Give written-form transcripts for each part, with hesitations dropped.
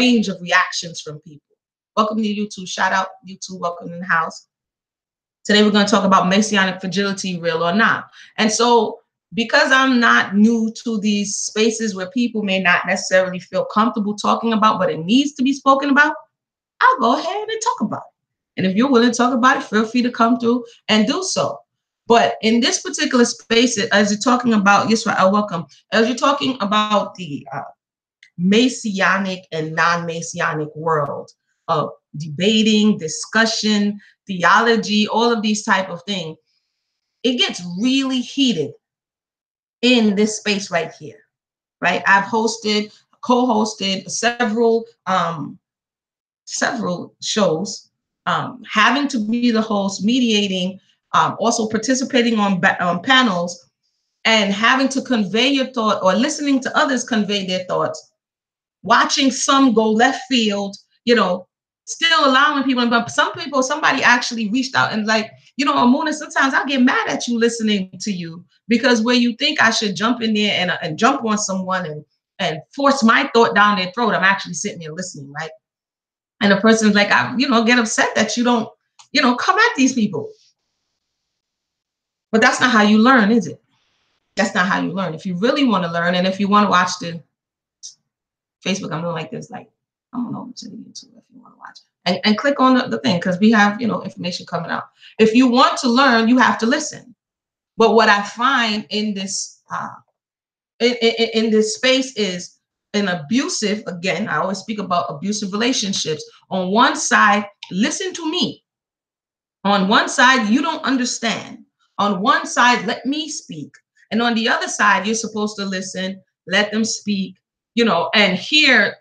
range of reactions from people. Welcome to YouTube. Shout out YouTube. Welcome in the house. Today we're going to talk about Messianic fragility, real or not. And so because I'm not new to these spaces where people may not necessarily feel comfortable talking about, but it needs to be spoken about, I'll go ahead and talk about it. And if you're willing to talk about it, feel free to come through and do so. But in this particular space, as you're talking about, yes, welcome. As you're talking about the Messianic and non-Messianic world of debating, discussion, theology, all of these type of things, it gets really heated in this space right here, right? I've hosted, co-hosted several shows, having to be the host, mediating, also participating on panels, and having to convey your thought or listening to others convey their thoughts, watching some go left field, you know, still allowing people. But some people, somebody actually reached out and like, you know, Amuna, sometimes I'll get mad at you listening to you, because where you think I should jump in there and jump on someone and force my thought down their throat, I'm actually sitting there listening, right? And the person's like, I, you know, get upset that you don't, you know, come at these people. But that's not how you learn, is it? That's not how you learn. If you really want to learn, and if you want to watch the Facebook, I'm doing like this, like, I'm going over to the YouTube if you want to watch it. And click on the thing, because we have, you know, information coming out. If you want to learn, you have to listen. But what I find in this in this space is an abusive, again, I always speak about abusive relationships. On one side, listen to me. On one side, you don't understand. On one side, let me speak. And on the other side, you're supposed to listen, let them speak, you know, and hear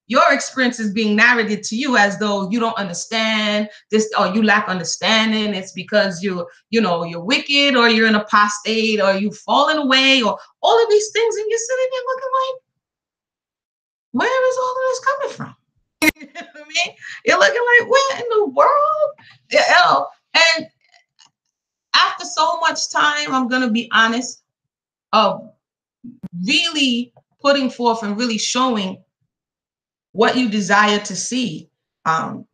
your experience is being narrated to you as though you don't understand this, or you lack understanding. It's because you're wicked, or you're an apostate, or you've fallen away, or all of these things. And you're sitting there looking like, where is all of this coming from? You know what I mean? You're looking like, where in the world? You know, and after so much time, I'm going to be honest, of really putting forth and really showing what you desire to see, and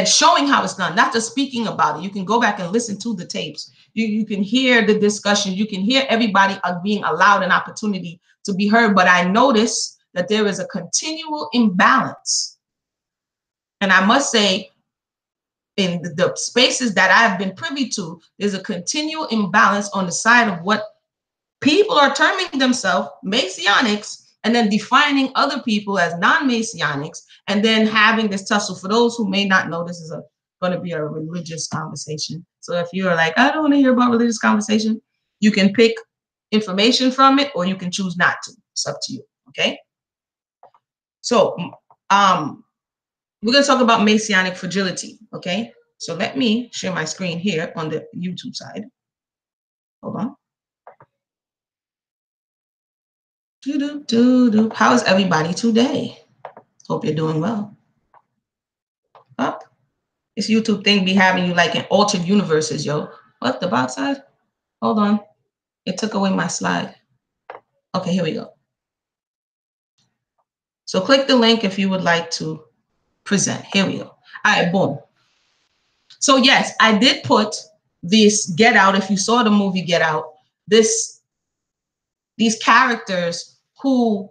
showing how it's done, not just speaking about it. You can go back and listen to the tapes. You can hear the discussion. You can hear everybody being allowed an opportunity to be heard. But I notice that there is a continual imbalance. And I must say, in the spaces that I've been privy to, there's a continual imbalance on the side of what people are terming themselves Messianics, and then defining other people as non-Messianics, and then having this tussle. For those who may not know, this is going to be a religious conversation. So if you're like, I don't want to hear about religious conversation, you can pick information from it, or you can choose not to. It's up to you, okay? So we're going to talk about Messianic fragility, okay? So let me share my screen here on the YouTube side. Hold on. How is everybody today? Hope you're doing well. Up. This YouTube thing be having you like in altered universes, yo. What, the box side? Hold on. It took away my slide. Okay, here we go. So click the link if you would like to present. Here we go. All right, boom. So yes, I did put this Get Out. If you saw the movie Get Out, these characters who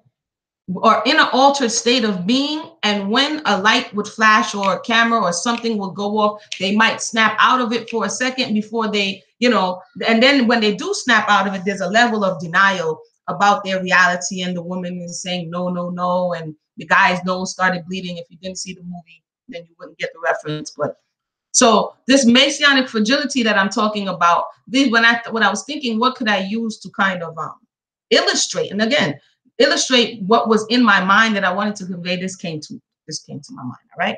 are in an altered state of being, and when a light would flash or a camera or something will go off, they might snap out of it for a second before they, you know, and then when they do snap out of it, there's a level of denial about their reality, and the woman is saying no, no, no, and the guy's nose started bleeding. If you didn't see the movie, then you wouldn't get the reference. But so this Messianic fragility that I'm talking about, when I was thinking, what could I use to kind of illustrate, and again, illustrate what was in my mind that I wanted to convey, this came to my mind.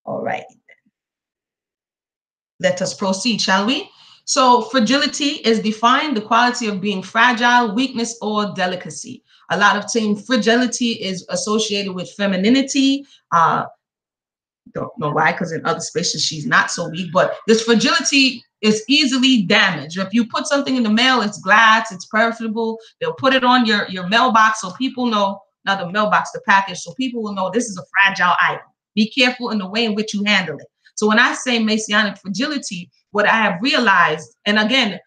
All right. Let us proceed, shall we? So fragility is defined the quality of being fragile, weakness, or delicacy. A lot of times fragility is associated with femininity. Don't know why, because in other spaces she's not so weak, but this fragility It's easily damaged. If you put something in the mail, it's glass, it's perishable. They'll put it on your mailbox so people know, not the mailbox, the package, so people will know this is a fragile item. Be careful in the way in which you handle it. So when I say Messianic fragility, what I have realized, and again,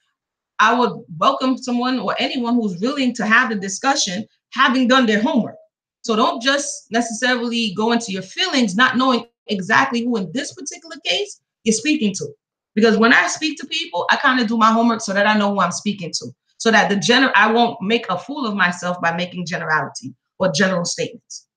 I would welcome someone or anyone who's willing to have the discussion, having done their homework. So don't just necessarily go into your feelings, not knowing exactly who in this particular case you're speaking to. Because when I speak to people, I kind of do my homework so that I know who I'm speaking to, so that I won't make a fool of myself by making generality or general statements.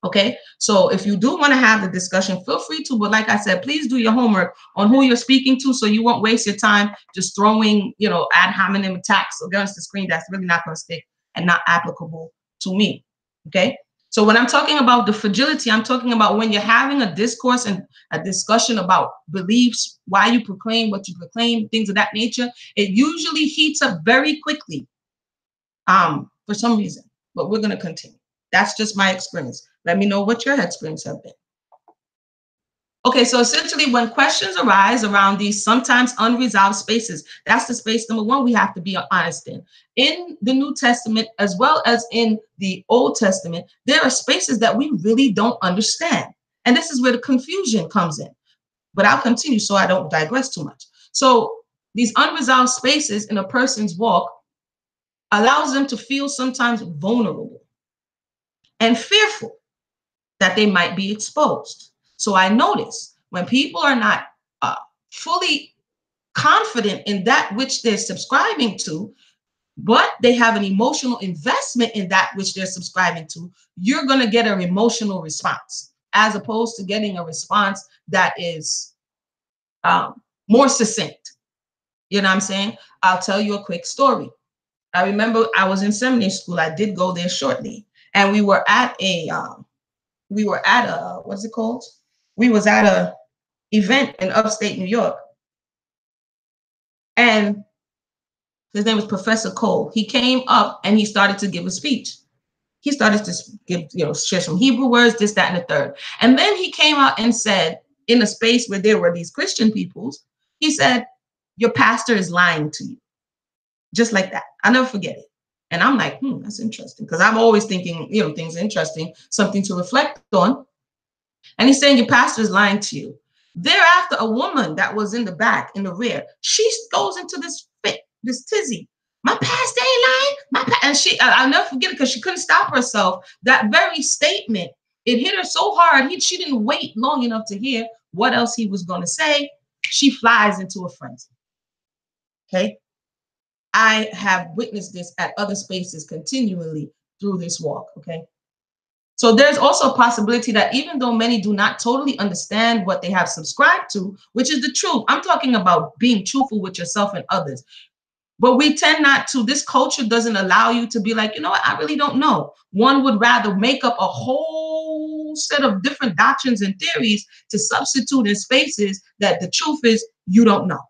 Okay, so if you do want to have the discussion, feel free to, but like I said, please do your homework on who you're speaking to, so you won't waste your time just throwing, ad hominem attacks against the screen that's really not going to stick and not applicable to me. Okay, so when I'm talking about the fragility, I'm talking about when you're having a discourse and a discussion about beliefs, why you proclaim what you proclaim, things of that nature. It usually heats up very quickly, for some reason, but we're going to continue. That's just my experience. Let me know what your experience have been. Okay, so essentially when questions arise around these sometimes unresolved spaces, that's the space number one we have to be honest in. In the New Testament, as well as in the Old Testament, there are spaces that we really don't understand. And this is where the confusion comes in. But I'll continue so I don't digress too much. So these unresolved spaces in a person's walk allows them to feel sometimes vulnerable and fearful that they might be exposed. So I notice when people are not fully confident in that which they're subscribing to, but they have an emotional investment in that which they're subscribing to, you're going to get an emotional response, as opposed to getting a response that is more succinct. You know what I'm saying? I'll tell you a quick story. I remember I was in seminary school. I did go there shortly, and we were at a what's it called? We was at a event in upstate New York, and his name was Professor Cole. He came up and he started to give a speech. He started to give, share some Hebrew words, this, that, and the third. And then he came out and said, in a space where there were these Christian peoples, he said, your pastor is lying to you. Just like that. I'll never forget it. And I'm like, that's interesting. Because I'm always thinking, things interesting, something to reflect on. And he's saying your pastor is lying to you. Thereafter, a woman that was in the back, in the rear, she goes into this fit, this tizzy. My pastor ain't lying. And I'll never forget it because she couldn't stop herself. That very statement, it hit her so hard. She didn't wait long enough to hear what else he was going to say. She flies into a frenzy. Okay. I have witnessed this at other spaces continually through this walk. Okay. So there's also a possibility that even though many do not totally understand what they have subscribed to, which is the truth, I'm talking about being truthful with yourself and others. But we tend not to, this culture doesn't allow you to be like, you know what, I really don't know. One would rather make up a whole set of different doctrines and theories to substitute in spaces that the truth is you don't know,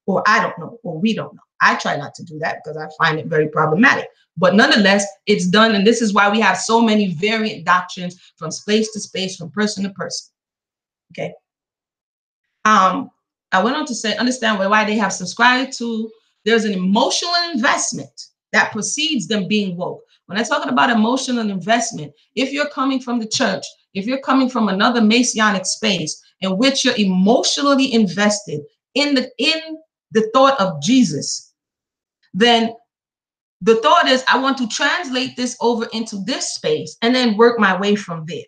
or I don't know, or we don't know. I try not to do that because I find it very problematic. But nonetheless, it's done. And this is why we have so many variant doctrines from space to space, from person to person. Okay. I went on to say, understand why they have subscribed to, there's an emotional investment that precedes them being woke. When I'm talking about emotional investment, if you're coming from the church, if you're coming from another Messianic space in which you're emotionally invested in the thought of Jesus, then the thought is, I want to translate this over into this space and then work my way from there.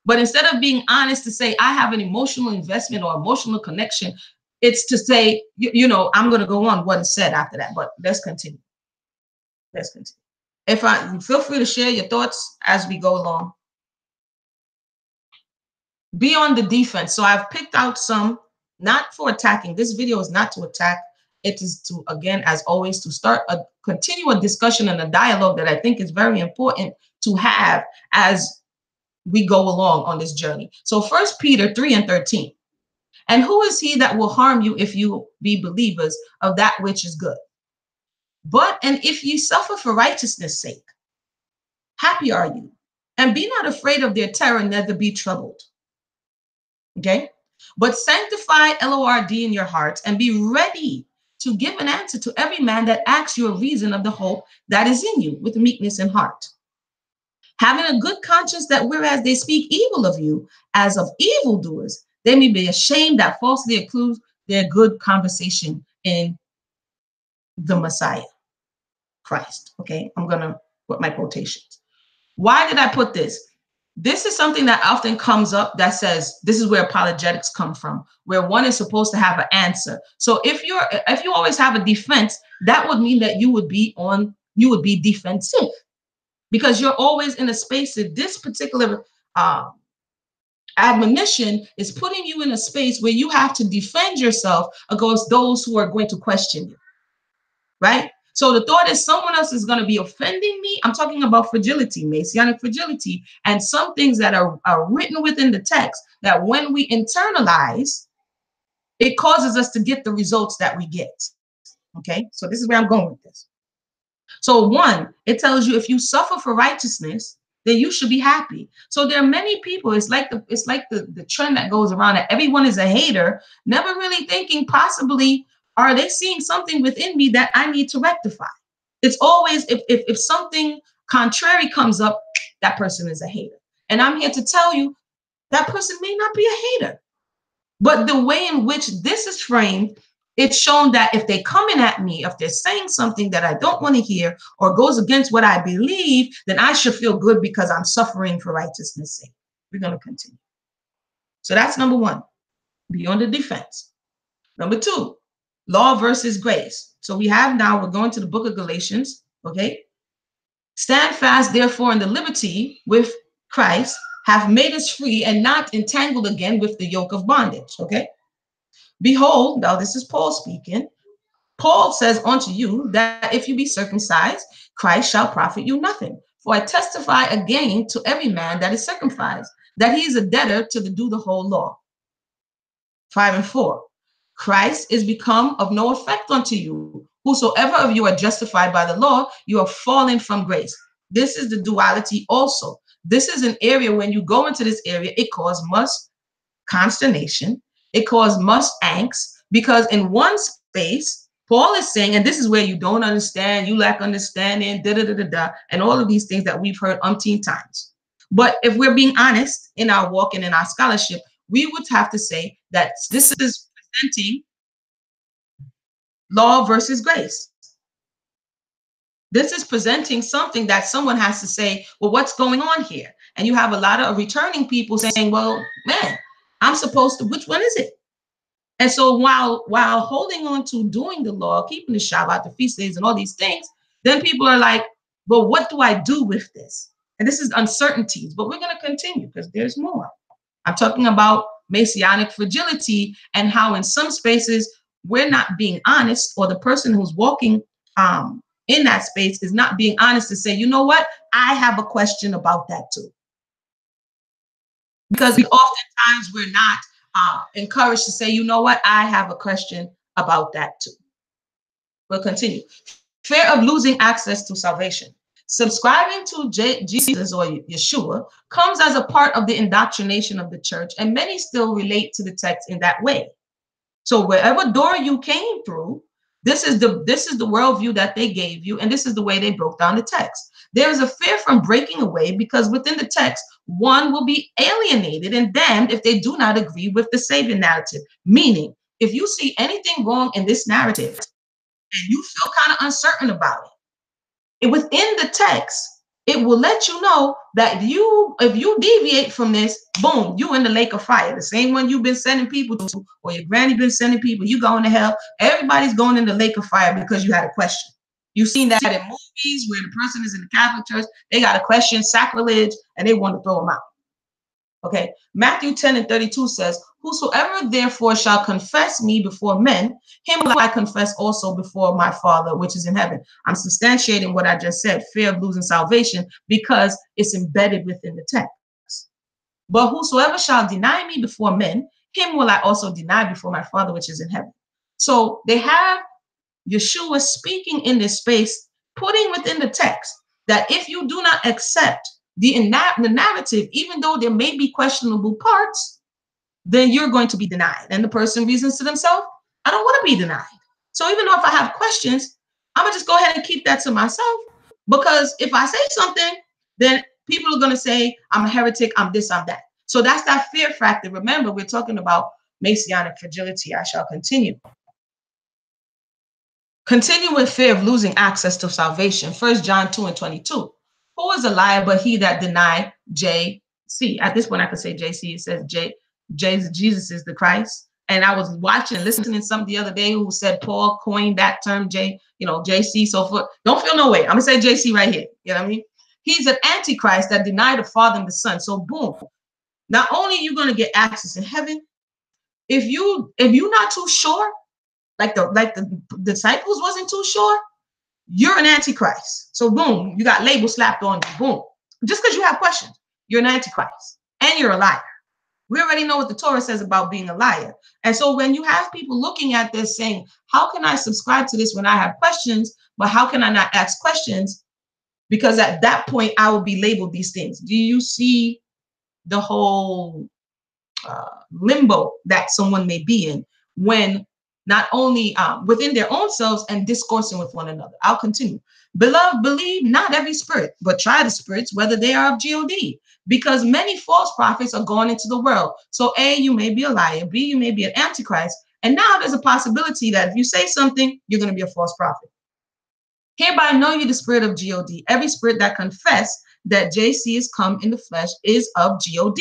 But instead of being honest to say, I have an emotional investment or emotional connection, it's to say, I'm going to go on what is said after that. But let's continue. Let's continue. You feel free to share your thoughts as we go along. Be on the defense. So I've picked out some, not for attacking. This video is not to attack. It is to, again, as always, to continue a discussion and a dialogue that I think is very important to have as we go along on this journey. So 1 Peter 3:13. And who is he that will harm you if you be believers of that which is good? And if ye suffer for righteousness' sake, happy are you. And be not afraid of their terror, neither be troubled. Okay. But sanctify LORD in your hearts and be ready to give an answer to every man that asks you a reason of the hope that is in you with meekness and heart. Having a good conscience that whereas they speak evil of you as of evildoers, they may be ashamed that falsely accuse their good conversation in the Messiah, Christ. Okay, I'm going to put my quotations. Why did I put this? This is something that often comes up that says this is where apologetics come from, where one is supposed to have an answer. So if you always have a defense, that would mean that you would be defensive, because you're always in a space that this particular admonition is putting you in a space where you have to defend yourself against those who are going to question you, right? So the thought is someone else is going to be offending me. I'm talking about fragility, Messianic fragility, and some things that are written within the text that when we internalize, it causes us to get the results that we get. Okay, so this is where I'm going with this. So one, it tells you if you suffer for righteousness, then you should be happy. So there are many people, it's like the trend that goes around that everyone is a hater, never really thinking possibly, are they seeing something within me that I need to rectify? It's always, if something contrary comes up, that person is a hater. And I'm here to tell you that person may not be a hater. But the way in which this is framed, it's shown that if they're coming at me, if they're saying something that I don't want to hear or goes against what I believe, then I should feel good because I'm suffering for righteousness' sake. We're going to continue. So that's number one, be on the defense. Number two, law versus grace. So we're going to the book of Galatians, okay? Stand fast, therefore, in the liberty with Christ, have made us free and not entangled again with the yoke of bondage, okay? Behold, now this is Paul speaking. Paul says unto you that if you be circumcised, Christ shall profit you nothing. For I testify again to every man that is circumcised, that he is a debtor to do the whole law. 5 and 4. Christ is become of no effect unto you. Whosoever of you are justified by the law, you are fallen from grace. This is the duality also. This is an area when you go into this area, it causes much consternation. It caused much angst because in one space, Paul is saying, and this is where you don't understand, you lack understanding, and all of these things that we've heard umpteen times. But if we're being honest in our walk and in our scholarship, we would have to say that this is presenting law versus grace. This is presenting something that someone has to say, well, what's going on here? And you have a lot of returning people saying, well, man, I'm supposed to, which one is it? And so while holding on to doing the law, keeping the Shabbat, the feast days, and all these things, then people are like, well, what do I do with this? And this is uncertainties, but we're going to continue because there's more. I'm talking about Messianic fragility and how in some spaces we're not being honest, or the person who's walking in that space is not being honest to say, you know what, I have a question about that too. Because oftentimes we're not encouraged to say, you know what, I have a question about that too. We'll continue. Fear of losing access to salvation. Subscribing to Jesus or Yeshua comes as a part of the indoctrination of the church, and many still relate to the text in that way. So wherever door you came through, this is the worldview that they gave you, and this is the way they broke down the text. There is a fear from breaking away because within the text, one will be alienated and damned if they do not agree with the Savior narrative. Meaning, if you see anything wrong in this narrative and you feel kind of uncertain about it, within the text, it will let you know that if you deviate from this, boom, you in the lake of fire. The same one you've been sending people to, or your granny been sending people, you going to hell. Everybody's going in the lake of fire because you had a question. You've seen that in movies where the person is in the Catholic Church, they got a question, sacrilege, and they want to throw them out. Okay, Matthew 10 and 32 says, whosoever therefore shall confess me before men, him will I confess also before my Father which is in heaven. I'm substantiating what I just said, fear of losing salvation, because it's embedded within the text. But whosoever shall deny me before men, him will I also deny before my Father which is in heaven. So they have Yeshua speaking in this space, putting within the text that if you do not accept the narrative, even though there may be questionable parts, then you're going to be denied. And the person reasons to themselves, I don't want to be denied. So even though if I have questions, I'm going to just go ahead and keep that to myself. Because if I say something, then people are going to say, I'm a heretic, I'm this, I'm that. So that's that fear factor. Remember, we're talking about Messianic fragility. I shall continue. Continue with fear of losing access to salvation. 1 John 2 and 22. Who is a liar but he that denied JC? At this point, I could say JC. It says Jesus is the Christ. And I was watching, listening to some the other day who said Paul coined that term JC, so forth. Don't feel no way. I'm gonna say JC right here. You know what I mean? He's an antichrist that denied the Father and the Son. So boom. Not only are you gonna get access in heaven, if you're not too sure, like the disciples wasn't too sure, you're an antichrist. So boom, you got labels slapped on you. Boom. Just because you have questions, you're an antichrist and you're a liar. We already know what the Torah says about being a liar. And so when you have people looking at this saying, how can I subscribe to this when I have questions, but how can I not ask questions? Because at that point, I will be labeled these things. Do you see the whole limbo that someone may be in when not only within their own selves and discoursing with one another? I'll continue. Beloved, believe not every spirit, but try the spirits, whether they are of God, because many false prophets are going into the world. So A, you may be a liar. B, you may be an antichrist. And now there's a possibility that if you say something, you're going to be a false prophet. Hereby know you the spirit of God. Every spirit that confess that JC is come in the flesh is of God.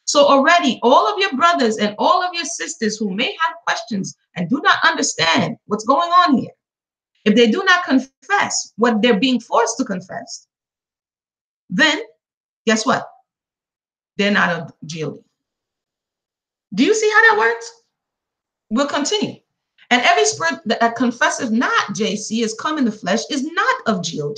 So already all of your brothers and all of your sisters who may have questions and do not understand what's going on here, if they do not confess what they're being forced to confess, then guess what? They're not of God. Do you see how that works? We'll continue. And every spirit that confesseth not JC is come in the flesh is not of God.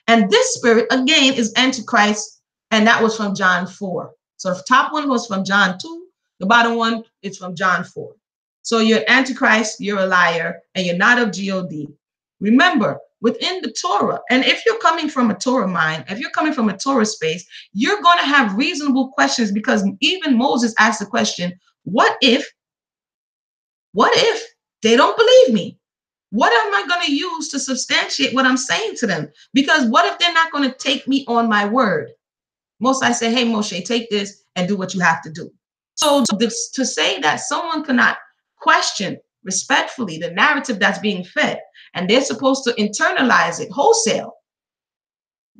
And this spirit, again, is Antichrist. And that was from John 4. So the top one was from John 2. The bottom one is from John 4. So you're Antichrist, you're a liar, and you're not of God. Remember, within the Torah, and if you're coming from a Torah mind, if you're coming from a Torah space, you're going to have reasonable questions, because even Moses asked the question, what if they don't believe me? What am I going to use to substantiate what I'm saying to them? Because what if they're not going to take me on my word? Most I say, hey, Moshe, take this and do what you have to do. So to say that someone cannot question respectfully the narrative that's being fed, and they're supposed to internalize it wholesale,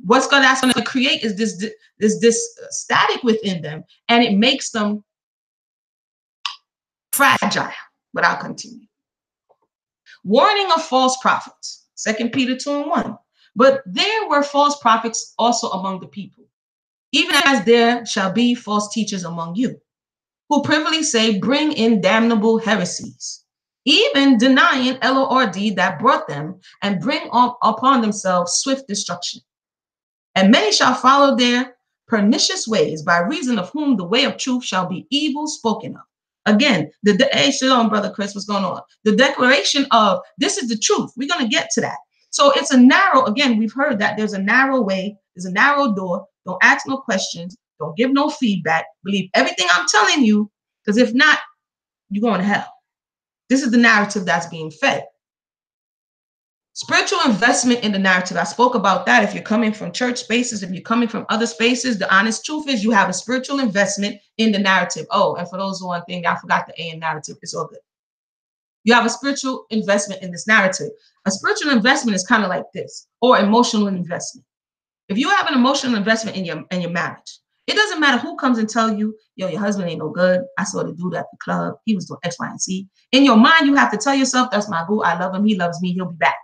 what's going to create is this static within them, and it makes them fragile. But I'll continue. Warning of false prophets, 2 Peter 2 and 1. But there were false prophets also among the people, even as there shall be false teachers among you, who privily say, bring in damnable heresies, even denying Lord that brought them, and bring upon themselves swift destruction. And many shall follow their pernicious ways, by reason of whom the way of truth shall be evil spoken of. Again, hey, shalom, Brother Chris, what's going on? The declaration of this is the truth. We're going to get to that. So it's a narrow, again, we've heard that there's a narrow way, there's a narrow door. Don't ask no questions. Don't give no feedback. Believe everything I'm telling you, because if not, you're going to hell. This is the narrative that's being fed. Spiritual investment in the narrative. I spoke about that. If you're coming from church spaces, if you're coming from other spaces, the honest truth is you have a spiritual investment in the narrative. Oh, and for those who want to think, I forgot the A in narrative. It's all good. You have a spiritual investment in this narrative. A spiritual investment is kind of like this, or emotional investment. If you have an emotional investment in your marriage, it doesn't matter who comes and tell you, yo, your husband ain't no good. I saw the dude at the club. He was doing X, Y, and Z. In your mind, you have to tell yourself, that's my boo. I love him. He loves me. He'll be back.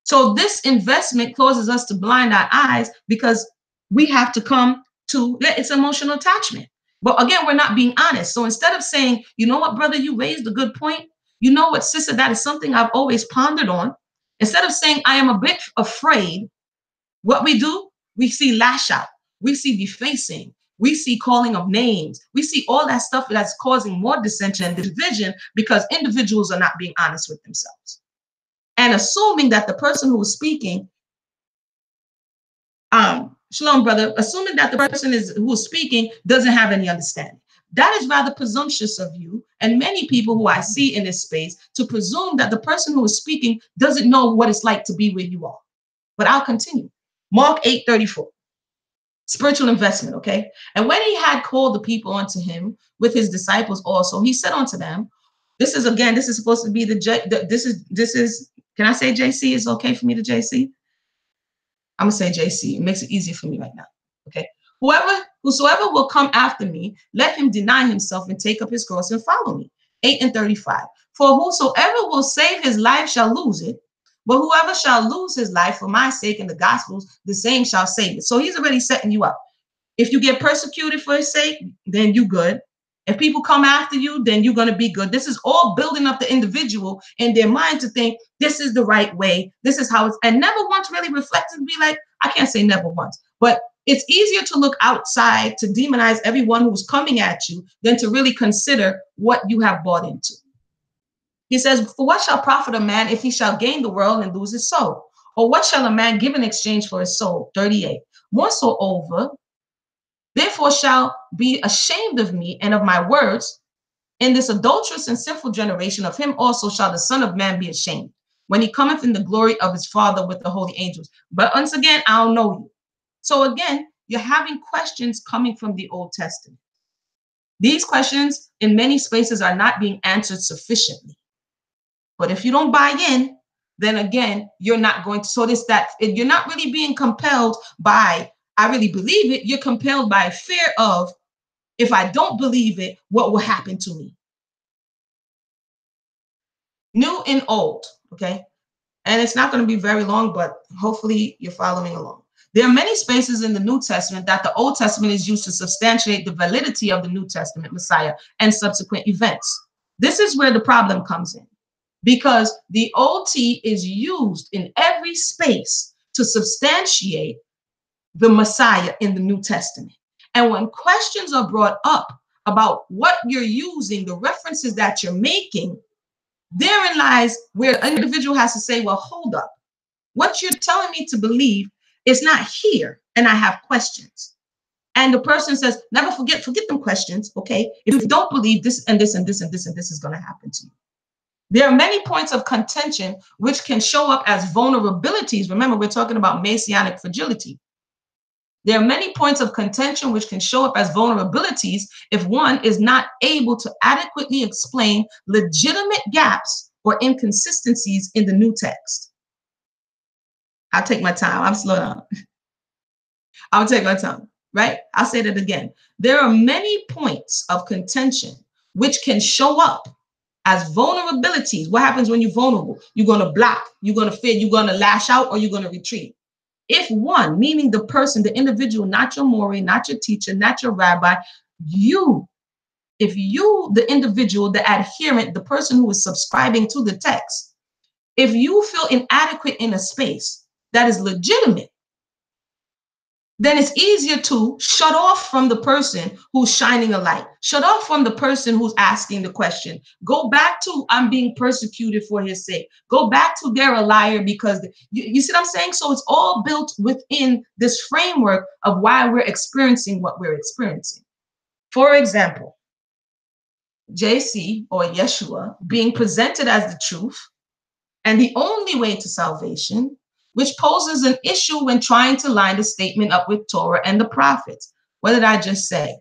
So this investment causes us to blind our eyes, because we have to come to, it's emotional attachment. But again, we're not being honest. So instead of saying, you know what, brother, you raised a good point. You know what, sister, that is something I've always pondered on. Instead of saying, I am a bit afraid, what we do, we see lash out. We see defacing. We see calling of names. We see all that stuff that's causing more dissension and division, because individuals are not being honest with themselves. And assuming that the person who is speaking, shalom, brother, assuming that the person who is speaking doesn't have any understanding. That is rather presumptuous of you and many people who I see in this space to presume that the person who is speaking doesn't know what it's like to be where you are. But I'll continue. Mark 8:34. Spiritual investment, okay? And when he had called the people unto him with his disciples also, he said unto them, this is again, this is supposed to be this is, can I say JC? Is it okay for me to JC? I'm gonna say JC. It makes it easier for me right now. Okay. Whosoever will come after me, let him deny himself and take up his cross and follow me. 8:35. For whosoever will save his life shall lose it, but whoever shall lose his life for my sake and the gospel's, the same shall save it. So he's already setting you up. If you get persecuted for his sake, then you good. If people come after you, then you're going to be good. This is all building up the individual in their mind to think this is the right way. This is how it's, and never once really reflected and be like, I can't say never once, but it's easier to look outside to demonize everyone who's coming at you than to really consider what you have bought into. He says, for what shall profit a man if he shall gain the world and lose his soul? Or what shall a man give in exchange for his soul? 38. Moreover, therefore shall be ashamed of me and of my words in this adulterous and sinful generation. Of him also shall the Son of Man be ashamed when he cometh in the glory of his Father with the holy angels. But once again, I don't know you. So again, you're having questions coming from the Old Testament. These questions in many spaces are not being answered sufficiently. But if you don't buy in, then again, you're not going to, so this, that you're not really being compelled by, I really believe it. You're compelled by fear of, if I don't believe it, what will happen to me? New and old, okay? And it's not going to be very long, but hopefully you're following along. There are many spaces in the New Testament that the Old Testament is used to substantiate the validity of the New Testament Messiah and subsequent events. This is where the problem comes in, because the OT is used in every space to substantiate the Messiah in the New Testament. And when questions are brought up about what you're using, the references that you're making, therein lies where an individual has to say, well, hold up. What you're telling me to believe is not here, and I have questions. And the person says, never forget them questions, okay? If you don't believe this and this and this and this and this is going to happen to you. There are many points of contention which can show up as vulnerabilities. Remember, we're talking about Messianic fragility. There are many points of contention which can show up as vulnerabilities if one is not able to adequately explain legitimate gaps or inconsistencies in the new text. I'll take my time. I'm slow down. I'll take my time, right? I'll say that again. There are many points of contention which can show up as vulnerabilities. What happens when you're vulnerable? You're going to block, you're going to fear, you're going to lash out, or you're going to retreat. If one, meaning the person, the individual, not your Mori, not your teacher, not your rabbi, if you, the individual, the adherent, the person who is subscribing to the text, if you feel inadequate in a space that is legitimate, then it's easier to shut off from the person who's shining a light. Shut off from the person who's asking the question. Go back to, I'm being persecuted for his sake. Go back to, they're a liar because, you see what I'm saying? So it's all built within this framework of why we're experiencing what we're experiencing. For example, JC or Yeshua being presented as the truth and the only way to salvation, which poses an issue when trying to line the statement up with Torah and the prophets. What did I just say?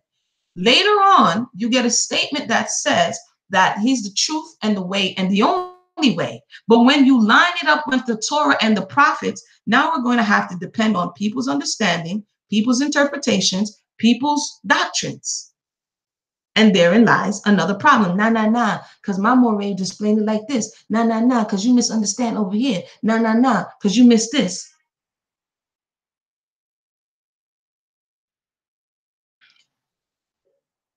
Later on, you get a statement that says that he's the truth and the way and the only way. But when you line it up with the Torah and the prophets, now we're going to have to depend on people's understanding, people's interpretations, people's doctrines. And therein lies another problem. Nah, because my moray explained it like this. Nah, because you misunderstand over here. Nah, because you missed this.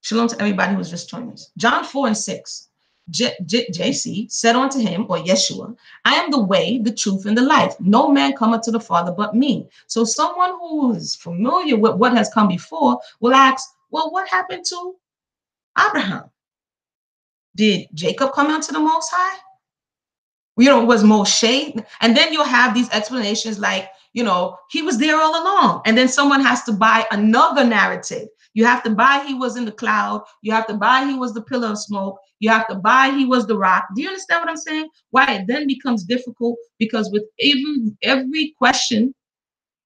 Shalom to everybody who's just joining us. John 4:6. JC said unto him, or Yeshua, I am the way, the truth, and the life. No man cometh to the Father but me. So someone who is familiar with what has come before will ask, well, what happened to Abraham? Did Jacob come unto the Most High? Was Moshe? And then you'll have these explanations like, he was there all along. And then someone has to buy another narrative You have to buy he was in the cloud. You have to buy he was the pillar of smoke. You have to buy he was the rock. Do you understand what I'm saying? Why it then becomes difficult? Because with every question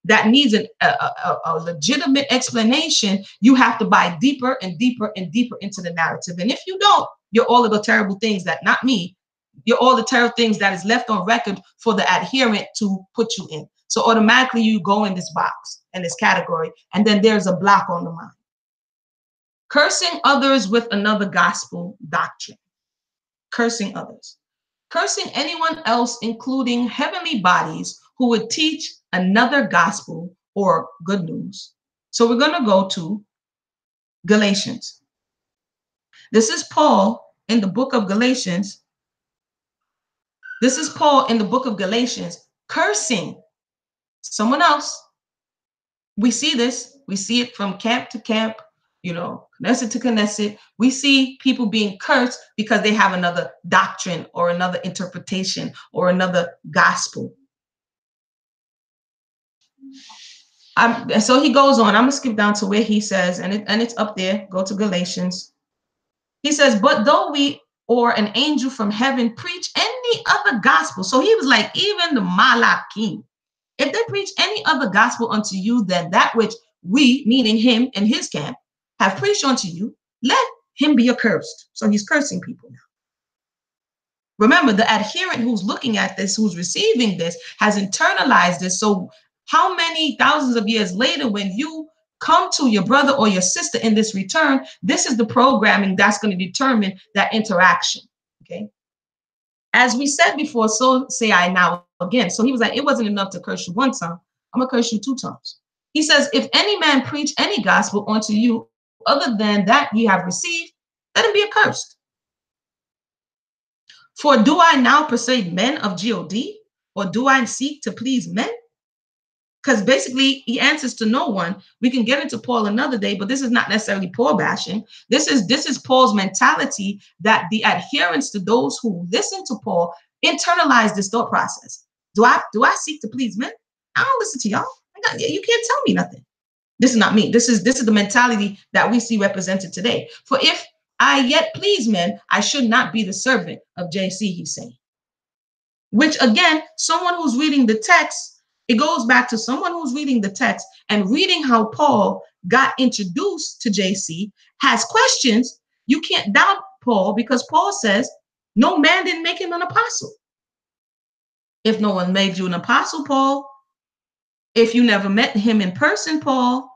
that needs a legitimate explanation, you have to buy deeper and deeper and deeper into the narrative. And if you don't, you're all of the terrible things that, not me, you're all the terrible things that is left on record for the adherent to put you in. So automatically you go in this box and this category, and then there's a block on the mind. Cursing others with another gospel doctrine. Cursing others. Cursing anyone else, including heavenly bodies, who would teach another gospel or good news. So we're going to go to Galatians. This is Paul in the book of Galatians. This is Paul in the book of Galatians cursing someone else. We see this. We see it from camp to camp, Knesset to Knesset. We see people being cursed because they have another doctrine or another interpretation or another gospel. So he goes on. I'm going to skip down to where he says, and it's up there. Go to Galatians. He says, but though we or an angel from heaven preach any other gospel. So he was like, even the Malachim, if they preach any other gospel unto you than that which we, meaning him and his camp, have preached unto you, let him be accursed. So he's cursing people now. Remember, the adherent who's looking at this, who's receiving this, has internalized this. So how many thousands of years later, when you come to your brother or your sister in this return, this is the programming that's going to determine that interaction. Okay. As we said before, so say I now again. So he was like, it wasn't enough to curse you one time. I'm going to curse you 2 times. He says, if any man preach any gospel unto you other than that ye have received, let him be accursed. For do I now persuade men of God, or do I seek to please men? Because basically he answers to no one. We can get into Paul another day, but this is not necessarily Paul bashing. This is Paul's mentality, that the adherents to those who listen to Paul internalize this thought process. Do I seek to please men? I don't listen to y'all. You can't tell me nothing. This is not me. This is the mentality that we see represented today. For if I yet please men, I should not be the servant of JC, he's saying. Which again, someone who's reading the text, it goes back to someone who's reading the text and reading how Paul got introduced to JC, has questions. You can't doubt Paul, because Paul says, no man didn't make him an apostle. If no one made you an apostle, Paul, if you never met him in person, Paul,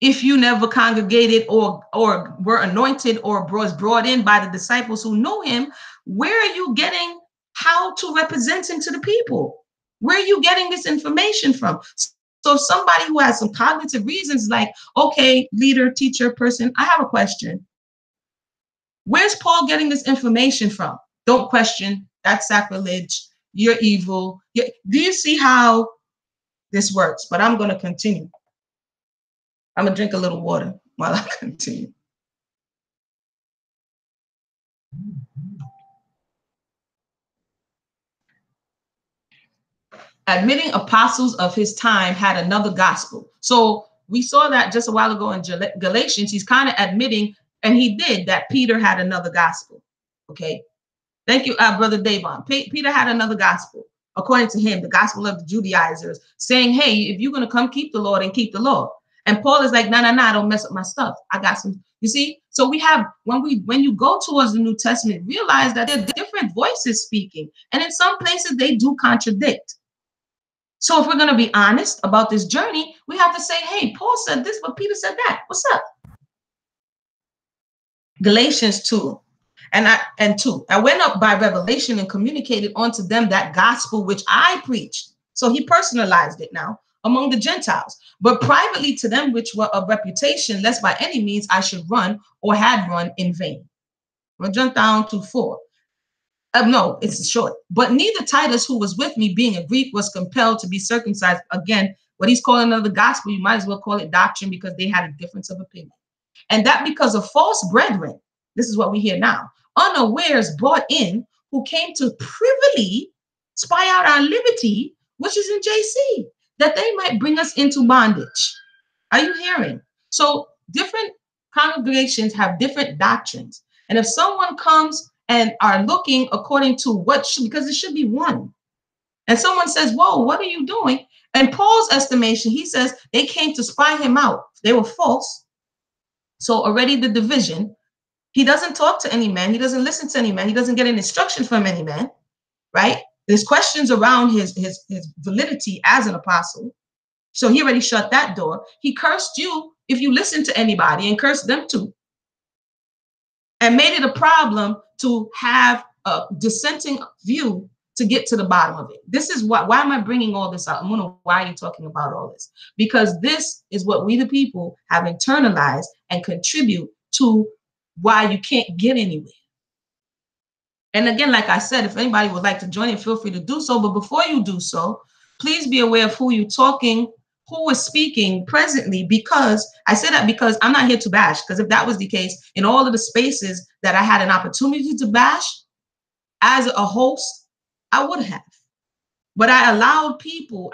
if you never congregated or were anointed or was brought in by the disciples who know him, where are you getting how to represent him to the people? Where are you getting this information from? So somebody who has some cognitive reasons, like, okay, leader, teacher, person, I have a question. Where's Paul getting this information from? Don't question. That's sacrilege. You're evil. Do you see how this works? But I'm going to continue. I'm going to drink a little water while I continue. Admitting apostles of his time had another gospel. So we saw that just a while ago in Galatians. He's kind of admitting, and he did, that Peter had another gospel. Okay. Thank you, Brother Davon. Peter had another gospel, according to him, the gospel of the Judaizers, saying, hey, if you're going to come keep the Lord and keep the law. And Paul is like, no, don't mess up my stuff. I got some, you see? So we have, when you go towards the New Testament, realize that there are different voices speaking. And in some places they do contradict. So if we're going to be honest about this journey, we have to say, hey, Paul said this, but Peter said that. What's up? Galatians 2. And 2. I went up by revelation and communicated unto them that gospel which I preached. So he personalized it now among the Gentiles, but privately to them which were of reputation, lest by any means I should run or had run in vain. We'll jump down to 4. No, it's short. But neither Titus, who was with me, being a Greek, was compelled to be circumcised. Again, what he's calling another gospel, you might as well call it doctrine, because they had a difference of opinion. And that because of false brethren, this is what we hear now, unawares brought in, who came to privily spy out our liberty, which is in JC, that they might bring us into bondage. Are you hearing? So different congregations have different doctrines. And if someone comes and are looking according to what should, because it should be one. And someone says, whoa, what are you doing? In Paul's estimation, he says they came to spy him out. They were false. So already the division, he doesn't talk to any man. He doesn't listen to any man. He doesn't get an instruction from any man, right? There's questions around his validity as an apostle. So he already shut that door. He cursed you if you listen to anybody, and cursed them too. And made it a problem to have a dissenting view to get to the bottom of it. This is why am I bringing all this out? I'm wondering, why are you talking about all this? Because this is what we the people have internalized and contribute to why you can't get anywhere. And again, like I said, if anybody would like to join in, feel free to do so. But before you do so, please be aware of who you're talking, who is speaking presently, because I say that because I'm not here to bash. Because if that was the case, in all of the spaces that I had an opportunity to bash as a host, I would have. But I allowed people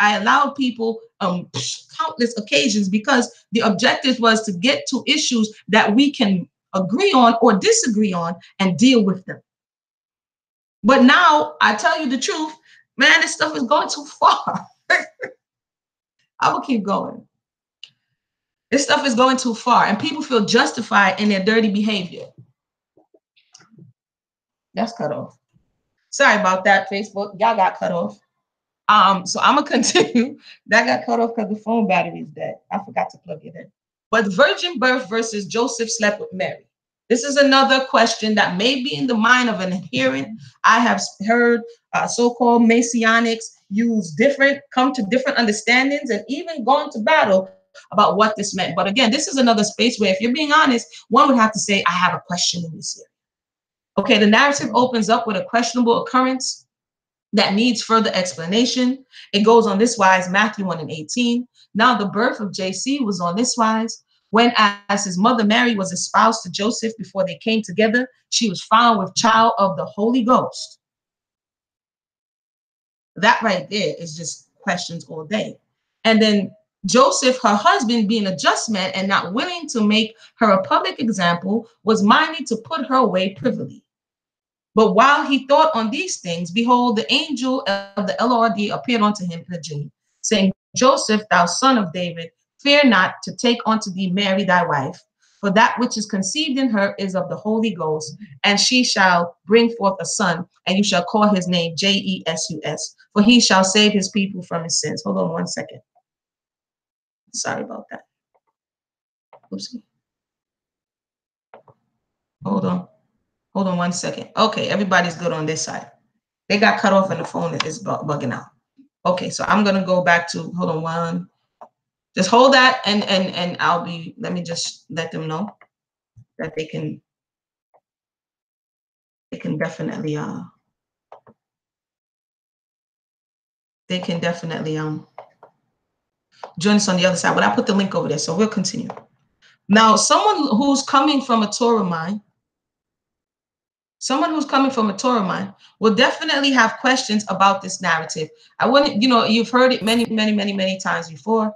countless occasions, because the objective was to get to issues that we can agree on or disagree on and deal with them. But now I tell you the truth, man, this stuff is going too far. I will keep going. This stuff is going too far, and people feel justified in their dirty behavior. That's cut off. Sorry about that, Facebook. Y'all got cut off. So I'm gonna continue. That got cut off because the phone battery is dead. I forgot to plug it in. But virgin birth versus Joseph slept with Mary. This is another question that may be in the mind of an adherent. I have heard so-called Messianics come to different understandings, and even gone to battle about what this meant. But again, this is another space where, if you're being honest, one would have to say, I have a question in this area. Okay, the narrative opens up with a questionable occurrence that needs further explanation. It goes on this wise, Matthew 1:18. Now the birth of JC was on this wise. When, as his mother Mary was espoused to Joseph before they came together, she was found with child of the Holy Ghost. That right there is just questions all day. And then Joseph, her husband, being a just man and not willing to make her a public example, was minded to put her away privily. But while he thought on these things, behold, the angel of the Lord appeared unto him in a dream, saying, Joseph, thou son of David, fear not to take unto thee Mary thy wife, for that which is conceived in her is of the Holy Ghost, and she shall bring forth a son, and you shall call his name Jesus, for he shall save his people from his sins. Hold on one second. Sorry about that. Oopsie. Hold on one second. Okay, everybody's good on this side. They got cut off and the phone is bugging out. Okay, so I'm gonna go back to, hold on one. Just hold that, and let me just let them know that they can definitely join us on the other side. But I put the link over there, so we'll continue. Now, someone who's coming from a Torah mind will definitely have questions about this narrative. I wouldn't, you've heard it many, many, many, many times before.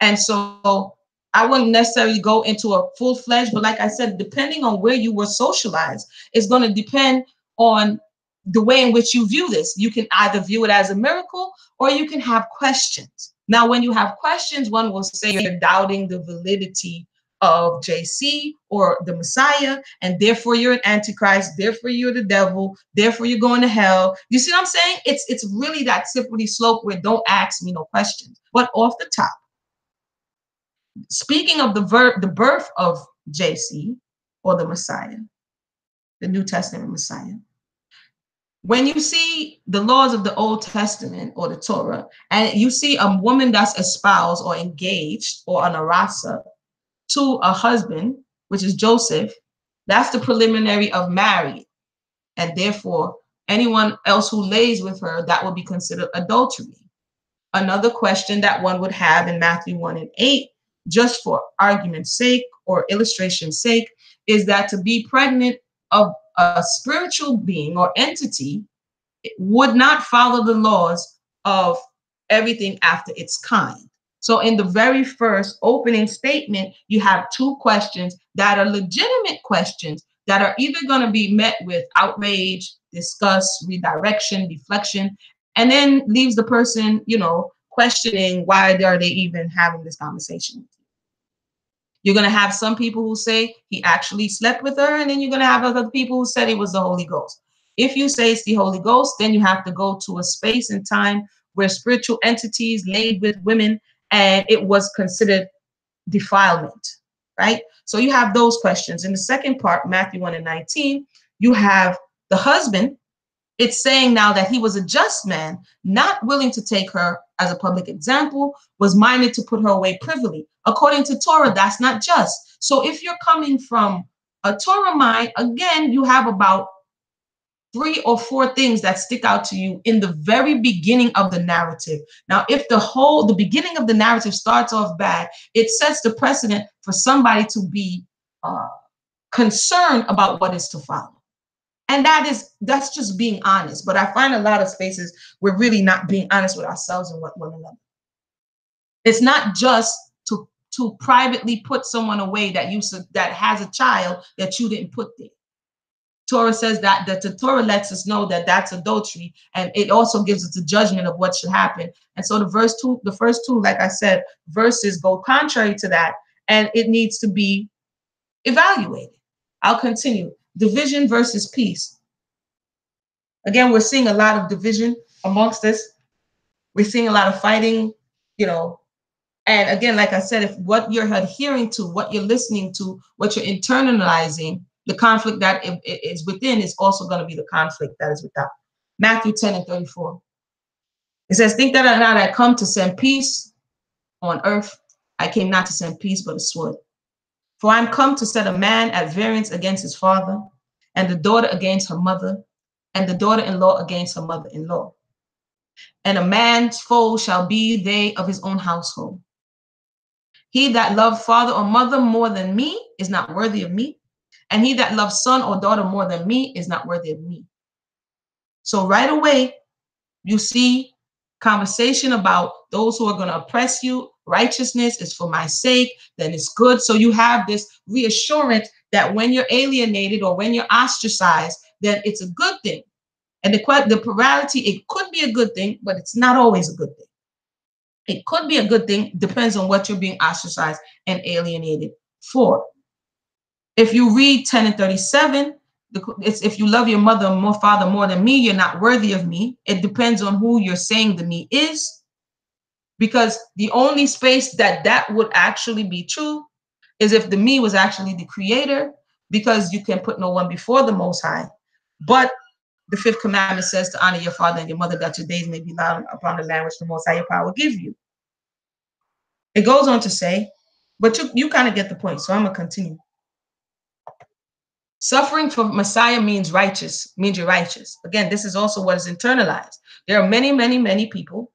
And so I wouldn't necessarily go into a full-fledged, but like I said, depending on where you were socialized, it's going to depend on the way in which you view this. You can either view it as a miracle, or you can have questions. Now, when you have questions, one will say you're doubting the validity of JC or the Messiah, and therefore you're an antichrist, therefore you're the devil, therefore you're going to hell. You see what I'm saying? It's really that slippery slope where don't ask me no questions. But off the top, speaking of the birth of JC or the Messiah, the New Testament Messiah, when you see the laws of the Old Testament or the Torah, and you see a woman that's espoused or engaged or an arasa to a husband, which is Joseph, that's the preliminary of marriage. And therefore, anyone else who lays with her, that will be considered adultery. Another question that one would have in Matthew 1:8, just for argument's sake or illustration's sake, is that to be pregnant of a spiritual being or entity would not follow the laws of everything after its kind. So in the very first opening statement, you have two questions that are legitimate questions that are either going to be met with outrage, disgust, redirection, deflection, and then leaves the person, questioning why are they even having this conversation. You're going to have some people who say he actually slept with her, and then you're going to have other people who said it was the Holy Ghost. If you say it's the Holy Ghost, then you have to go to a space and time where spiritual entities laid with women, and it was considered defilement, right? So you have those questions. In the second part, Matthew 1:19, you have the husband. It's saying now that he was a just man, not willing to take her as a public example, was minded to put her away privily. According to Torah, that's not just. So if you're coming from a Torah mind, again, you have about 3 or 4 things that stick out to you in the very beginning of the narrative. Now, if the beginning of the narrative starts off bad, it sets the precedent for somebody to be concerned about what is to follow. And that's just being honest. But I find a lot of spaces we're really not being honest with ourselves and one another. It's not just to privately put someone away that has a child that you didn't put there. Torah says that the Torah lets us know that that's adultery, and it also gives us the judgment of what should happen. And so the first two, like I said, verses go contrary to that, and it needs to be evaluated. I'll continue. Division versus peace. Again, we're seeing a lot of division amongst us. We're seeing a lot of fighting, and again, like I said, if what you're adhering to, what you're listening to, what you're internalizing, the conflict that is within is also going to be the conflict that is without. Matthew 10:34. It says, think that not I come to send peace on earth. I came not to send peace, but a sword. For I'm come to set a man at variance against his father, and the daughter against her mother, and the daughter-in-law against her mother-in-law. And a man's foe shall be they of his own household. He that loved father or mother more than me is not worthy of me. And he that loves son or daughter more than me is not worthy of me. So right away, you see conversation about those who are going to oppress you. Righteousness is for my sake, then it's good. So you have this reassurance that when you're alienated or when you're ostracized, then it's a good thing. And the plurality, it could be a good thing, but it's not always a good thing. It could be a good thing, depends on what you're being ostracized and alienated for. If you read 10:37, it's if you love your mother or father more than me, you're not worthy of me. It depends on who you're saying the me is, because the only space that would actually be true is if the me was actually the creator, because you can put no one before the Most High. But the 5th commandment says to honor your father and your mother, that your days may be long upon the land which the Most High your power will give you. It goes on to say, but you kind of get the point, so I'm going to continue. Suffering for Messiah means you're righteous. Again, this is also what is internalized. There are many, many, many people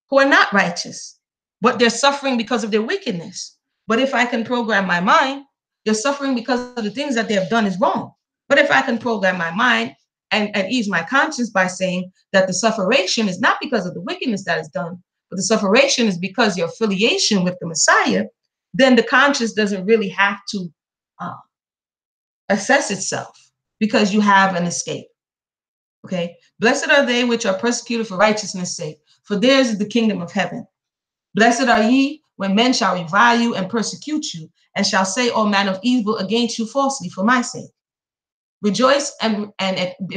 who are not righteous, but they're suffering because of their wickedness. But if I can program my mind, they're suffering because of the things that they have done is wrong. But if I can program my mind and ease my conscience by saying that the sufferation is not because of the wickedness that is done, but the sufferation is because your affiliation with the Messiah, then the conscience doesn't really have to assess itself, because you have an escape. Okay. Blessed are they which are persecuted for righteousness' sake, for theirs is the kingdom of heaven. Blessed are ye when men shall revile you and persecute you, and shall say all manner of evil against you falsely for my sake. Rejoice and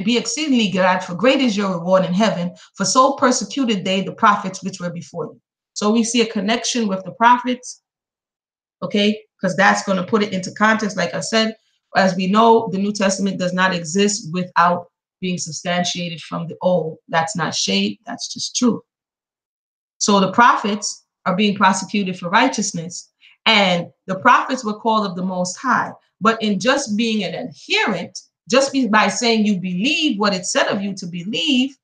be exceedingly glad, for great is your reward in heaven, for so persecuted they the prophets which were before you. So we see a connection with the prophets, okay, because that's going to put it into context. Like I said, as we know, the New Testament does not exist without being substantiated from the Old. That's not shade, that's just truth. So the prophets are being prosecuted for righteousness, and the prophets were called of the Most High. But in just being an adherent, by saying you believe what it said of you to believe,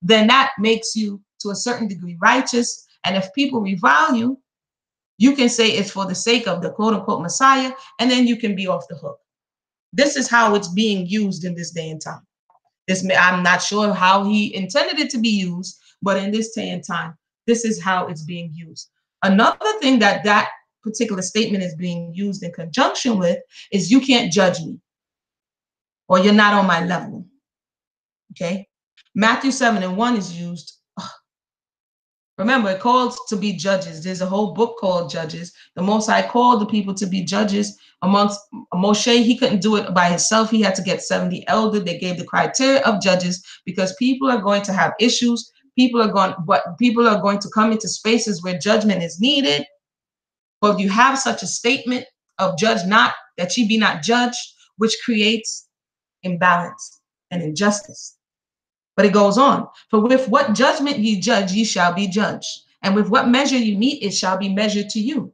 then that makes you to a certain degree righteous. And if people revile you, you can say it's for the sake of the quote unquote Messiah, and then you can be off the hook. This is how it's being used in this day and time. I'm not sure how he intended it to be used, but in this day and time, this is how it's being used. Another thing that that particular statement is being used in conjunction with is you can't judge me, or you're not on my level. Okay. Matthew 7:1 is used. Remember, it calls to be judges. There's a whole book called Judges. The Most High called the people to be judges. Amongst Moshe, he couldn't do it by himself. He had to get 70 elders. They gave the criteria of judges because people are going to have issues. People are going to come into spaces where judgment is needed. But you have such a statement of judge not, that ye be not judged, which creates imbalance and injustice. But it goes on. For with what judgment ye judge, ye shall be judged. And with what measure you meet, it shall be measured to you.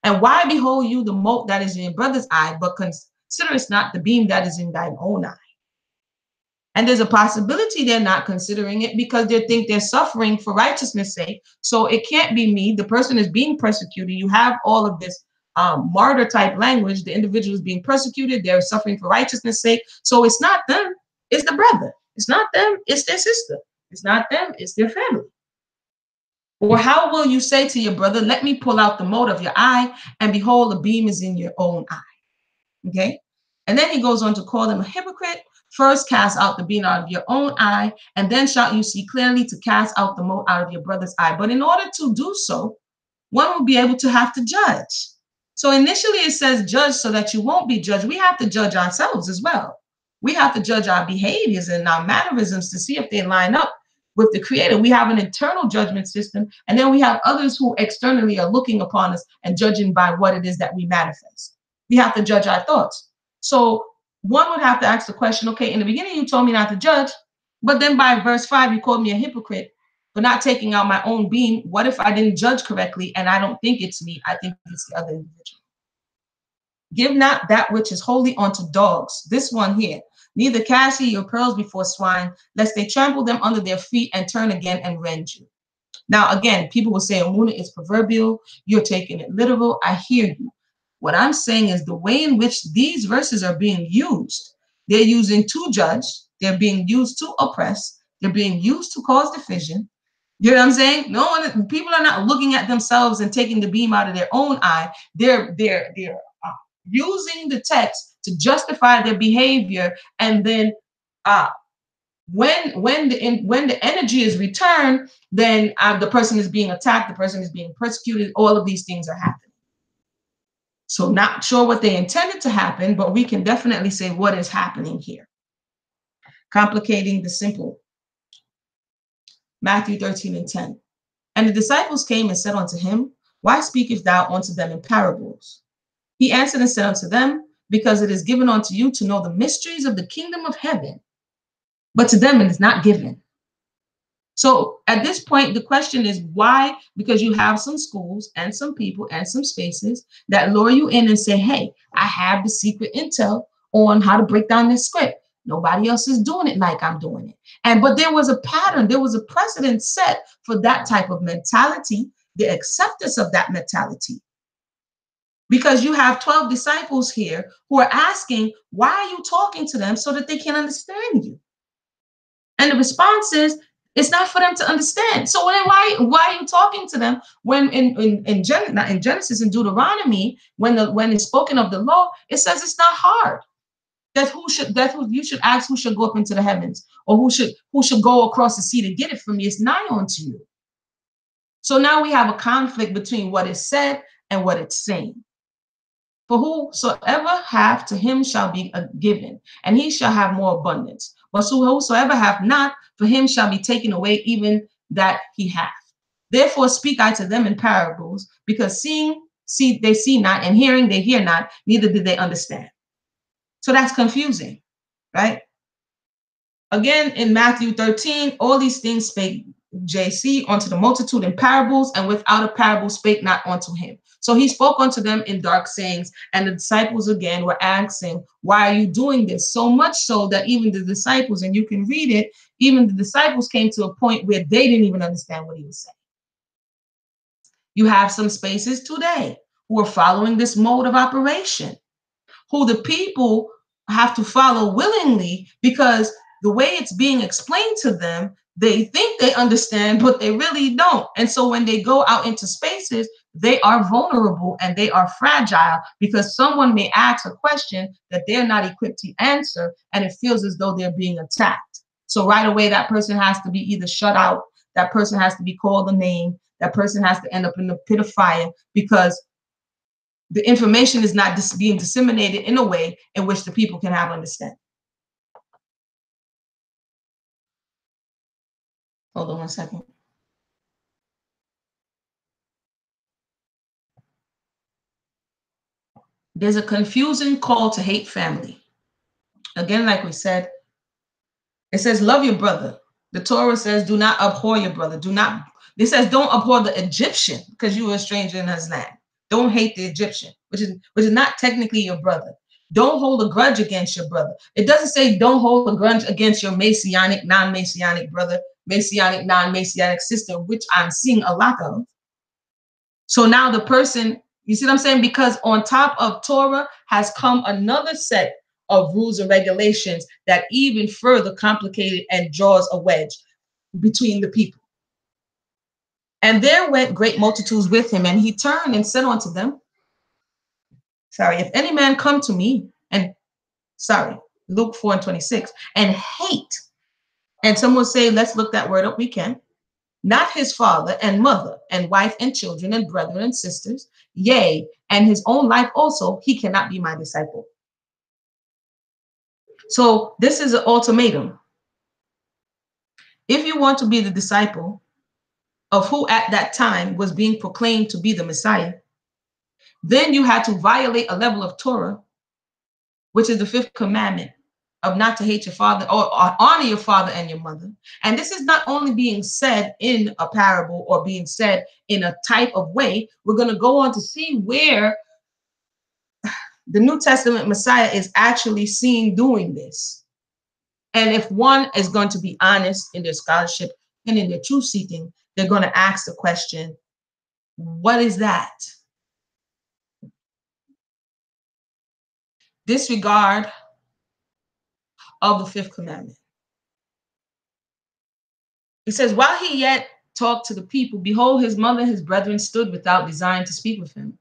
And why behold you the mote that is in your brother's eye, but considerest not the beam that is in thine own eye? And there's a possibility they're not considering it because they think they're suffering for righteousness' sake. So it can't be me. The person is being persecuted. You have all of this martyr type language. The individual is being persecuted. They're suffering for righteousness' sake. So it's not them. It's the brother. It's not them. It's their sister. It's not them. It's their family. Or how will you say to your brother, let me pull out the mote of your eye, and behold, the beam is in your own eye? Okay. And then he goes on to call them a hypocrite. First cast out the beam out of your own eye, and then shall you see clearly to cast out the mote out of your brother's eye. But in order to do so, one will be able to have to judge. So initially it says judge so that you won't be judged. We have to judge ourselves as well. We have to judge our behaviors and our mannerisms to see if they line up with the Creator. We have an internal judgment system, and then we have others who externally are looking upon us and judging by what it is that we manifest. We have to judge our thoughts. So one would have to ask the question, okay, in the beginning you told me not to judge, but then by verse 5 you called me a hypocrite for not taking out my own beam. What if I didn't judge correctly and I don't think it's me, I think it's the other individual? Give not that which is holy unto dogs. This one here. Neither cast ye your pearls before swine, lest they trample them under their feet and turn again and rend you. Now, again, people will say Amuna is proverbial. You're taking it literal. I hear you. What I'm saying is the way in which these verses are being used, they're using to judge. They're being used to oppress. They're being used to cause division. You know what I'm saying? People are not looking at themselves and taking the beam out of their own eye. They're using the text to justify their behavior, and then when the energy is returned, then the person is being attacked, the person is being persecuted. All of these things are happening. So not sure what they intended to happen, but we can definitely say what is happening here. Complicating the simple. Matthew 13:10. And the disciples came and said unto him, why speakest thou unto them in parables? He answered and said unto them, because it is given unto you to know the mysteries of the kingdom of heaven, but to them it is not given. So at this point, the question is why? Because you have some schools and some people and some spaces that lure you in and say, hey, I have the secret intel on how to break down this script. Nobody else is doing it like I'm doing it. But there was a pattern, there was a precedent set for that type of mentality, the acceptance of that mentality. Because you have 12 disciples here who are asking, why are you talking to them so that they can understand you? And the response is, it's not for them to understand. So then why are you talking to them when in Genesis and Deuteronomy, when it's spoken of the law, it says it's not hard. You should ask who should go up into the heavens, or who should go across the sea to get it from me. It's nigh unto you. So now we have a conflict between what is said and what it's saying. For whosoever hath, to him shall be given, and he shall have more abundance. But whosoever hath not, for him shall be taken away even that he hath. Therefore speak I to them in parables, because they see not, and hearing they hear not, neither do they understand. So that's confusing, right? Again, in Matthew 13, all these things spake JC unto the multitude in parables, and without a parable spake not unto him. So he spoke unto them in dark sayings, and the disciples again were asking, why are you doing this? So much so that even the disciples, and you can read it, even the disciples came to a point where they didn't even understand what he was saying. You have some spaces today who are following this mode of operation, who the people have to follow willingly, because the way it's being explained to them, They think they understand, but they really don't. And so when they go out into spaces, they are vulnerable and they are fragile because someone may ask a question that they're not equipped to answer, and it feels as though they're being attacked. So right away, that person has to be either shut out, that person has to be called a name, that person has to end up in the pit of fire because the information is not being disseminated in a way in which the people can have understanding. Hold on one second. There's a confusing call to hate family. Again, like we said, it says, love your brother. The Torah says, do not abhor your brother. It says, don't abhor the Egyptian because you were a stranger in his land. Don't hate the Egyptian, which is not technically your brother. Don't hold a grudge against your brother. It doesn't say don't hold a grudge against your Messianic, non-Messianic brother, Messianic, non-Messianic sister, which I'm seeing a lot of. So now the person, you see what I'm saying? Because on top of Torah has come another set of rules and regulations that even further complicated and draws a wedge between the people. And there went great multitudes with him, and he turned and said unto them, if any man come to me, and Luke 4:26, and hate, and someone say, let's look that word up, we can, not his father and mother and wife and children and brethren and sisters, yea, and his own life also, he cannot be my disciple. So this is an ultimatum. If you want to be the disciple of who at that time was being proclaimed to be the Messiah, then you had to violate a level of Torah, which is the fifth commandment of not to hate your father or honor your father and your mother. And this is not only being said in a parable or being said in a type of way. We're going to go on to see where the New Testament Messiah is actually seen doing this. And if one is going to be honest in their scholarship and in their truth seeking, they're going to ask the question, what is that? Disregard of the fifth commandment. It says, while he yet talked to the people, behold, his mother and his brethren stood without, desiring to speak with him.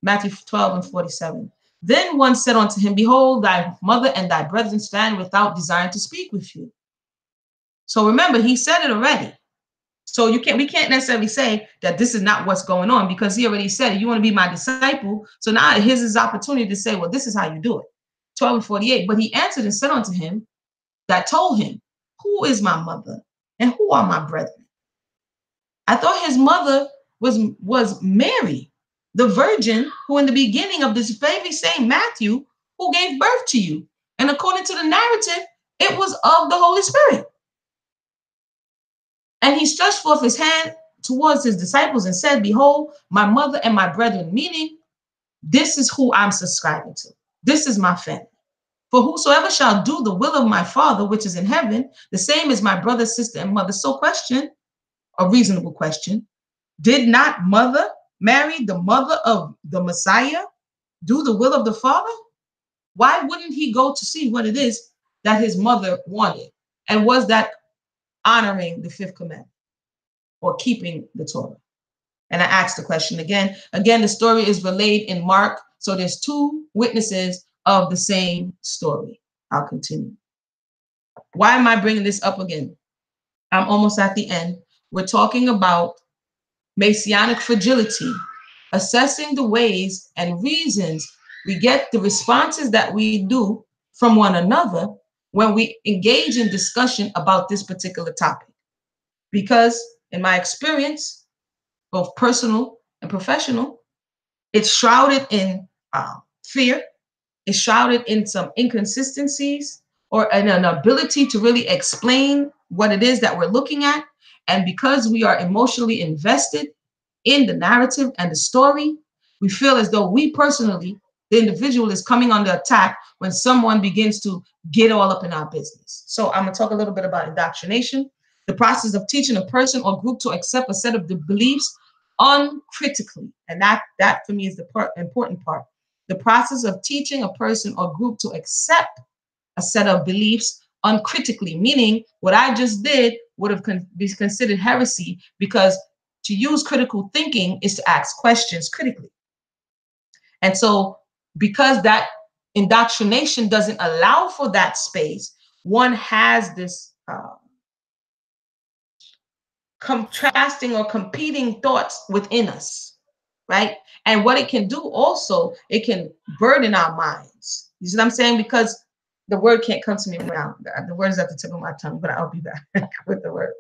Matthew 12:47. Then one said unto him, behold, thy mother and thy brethren stand without, desiring to speak with you. So remember, he said it already. So we can't necessarily say that this is not what's going on, because he already said, you want to be my disciple. So now here's his opportunity to say, well, this is how you do it. 12:48. But he answered and said unto him that told him, who is my mother and who are my brethren? I thought his mother was Mary, the virgin, who in the beginning of this very same Matthew, who gave birth to you. And according to the narrative, it was of the Holy Spirit. And he stretched forth his hand towards his disciples and said, behold, my mother and my brethren, meaning this is who I'm subscribing to. This is my family. For whosoever shall do the will of my Father, which is in heaven, the same is my brother, sister, and mother. So question, a reasonable question. Did not Mary, the mother of the Messiah, do the will of the Father? Why wouldn't he go to see what it is that his mother wanted? And was that honoring the fifth commandment or keeping the Torah? And I asked the question again. Again, the story is relayed in Mark. So there's two witnesses of the same story. I'll continue. Why am I bringing this up again? I'm almost at the end. We're talking about Messianic fragility, assessing the ways and reasons we get the responses that we do from one another when we engage in discussion about this particular topic. Because in my experience, both personal and professional, it's shrouded in fear, it's shrouded in some inconsistencies or an inability to really explain what it is that we're looking at. And because we are emotionally invested in the narrative and the story, we feel as though we personally, the individual, is coming under attack when someone begins to get all up in our business. So I'm going to talk a little bit about indoctrination, the process of teaching a person or group to accept a set of the beliefs uncritically. And that for me is the important part. The process of teaching a person or group to accept a set of beliefs uncritically, meaning what I just did would have be considered heresy, because to use critical thinking is to ask questions critically. And so because that indoctrination doesn't allow for that space, one has this contrasting or competing thoughts within us, right? And what it can do also, it can burden our minds. You see what I'm saying? Because the word can't come to me now. The word is at the tip of my tongue, but I'll be back with the word.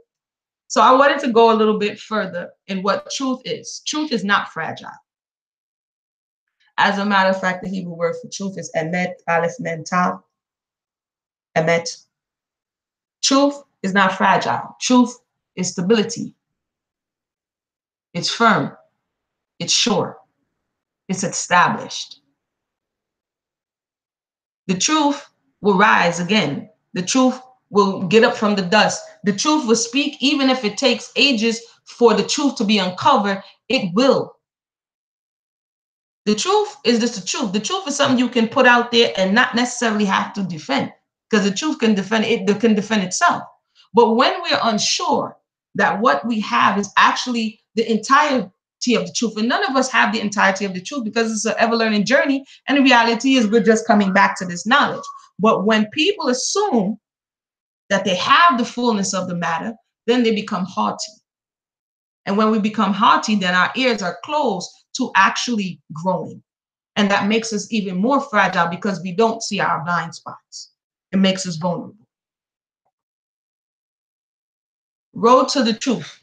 So I wanted to go a little bit further in what truth is. Truth is not fragile. As a matter of fact, the Hebrew word for truth is emet, aleph, mem, tav. Emet. Truth is not fragile. Truth is stability. It's firm. It's sure. It's established. The truth will rise again. The truth will get up from the dust. The truth will speak, even if it takes ages for the truth to be uncovered, it will. The truth is just the truth. The truth is something you can put out there and not necessarily have to defend, because the truth can defend it, can defend itself. But when we're unsure that what we have is actually the entirety of the truth, and none of us have the entirety of the truth, because it's an ever-learning journey, and the reality is we're just coming back to this knowledge. But when people assume that they have the fullness of the matter, then they become haughty. And when we become haughty, then our ears are closed to actually growing. And that makes us even more fragile, because we don't see our blind spots. It makes us vulnerable. Road to the truth.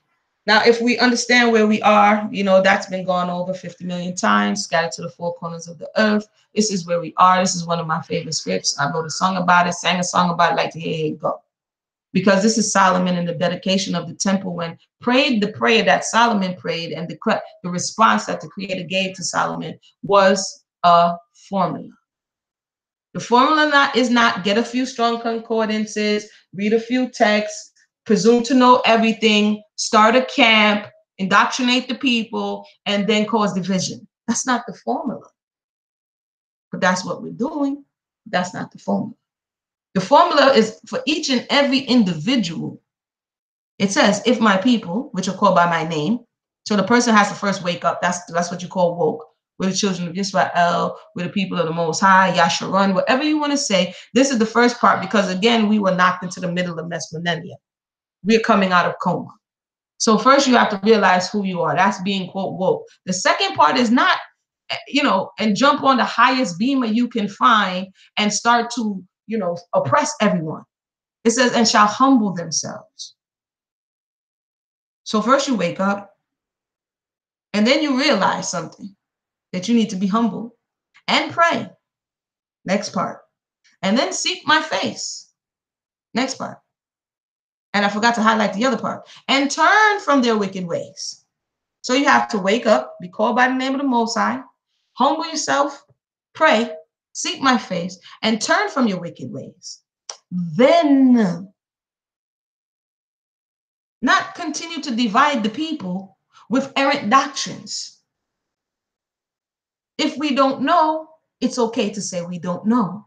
Now, if we understand where we are, you know, that's been gone over 50 million times, scattered to the four corners of the earth. This is where we are. This is one of my favorite scripts. I wrote a song about it, sang a song about it, like to hear it go. Because this is Solomon in the dedication of the temple, when prayed the prayer that Solomon prayed, and the response that the Creator gave to Solomon was a formula. The formula is not get a few strong concordances, read a few texts, presume to know everything, start a camp, indoctrinate the people, and then cause division. That's not the formula. But that's what we're doing. That's not the formula. The formula is for each and every individual. It says, if my people, which are called by my name, so the person has to first wake up. That's what you call woke. We're the children of Israel, we're the people of the Most High, Yasharun, whatever you want to say. This is the first part, because again, we were knocked into the middle of Mesmenemia. We're coming out of coma. So first you have to realize who you are. That's being, quote, woke. The second part is not, you know, and jump on the highest beamer you can find and start to, you know, oppress everyone. It says, and shall humble themselves. So first you wake up, and then you realize something, that you need to be humble and pray. Next part. And then seek my face. Next part. And I forgot to highlight the other part. And turn from their wicked ways. So you have to wake up, be called by the name of the Most High, humble yourself, pray, seek my face, and turn from your wicked ways. Then, not continue to divide the people with errant doctrines. If we don't know, it's okay to say we don't know.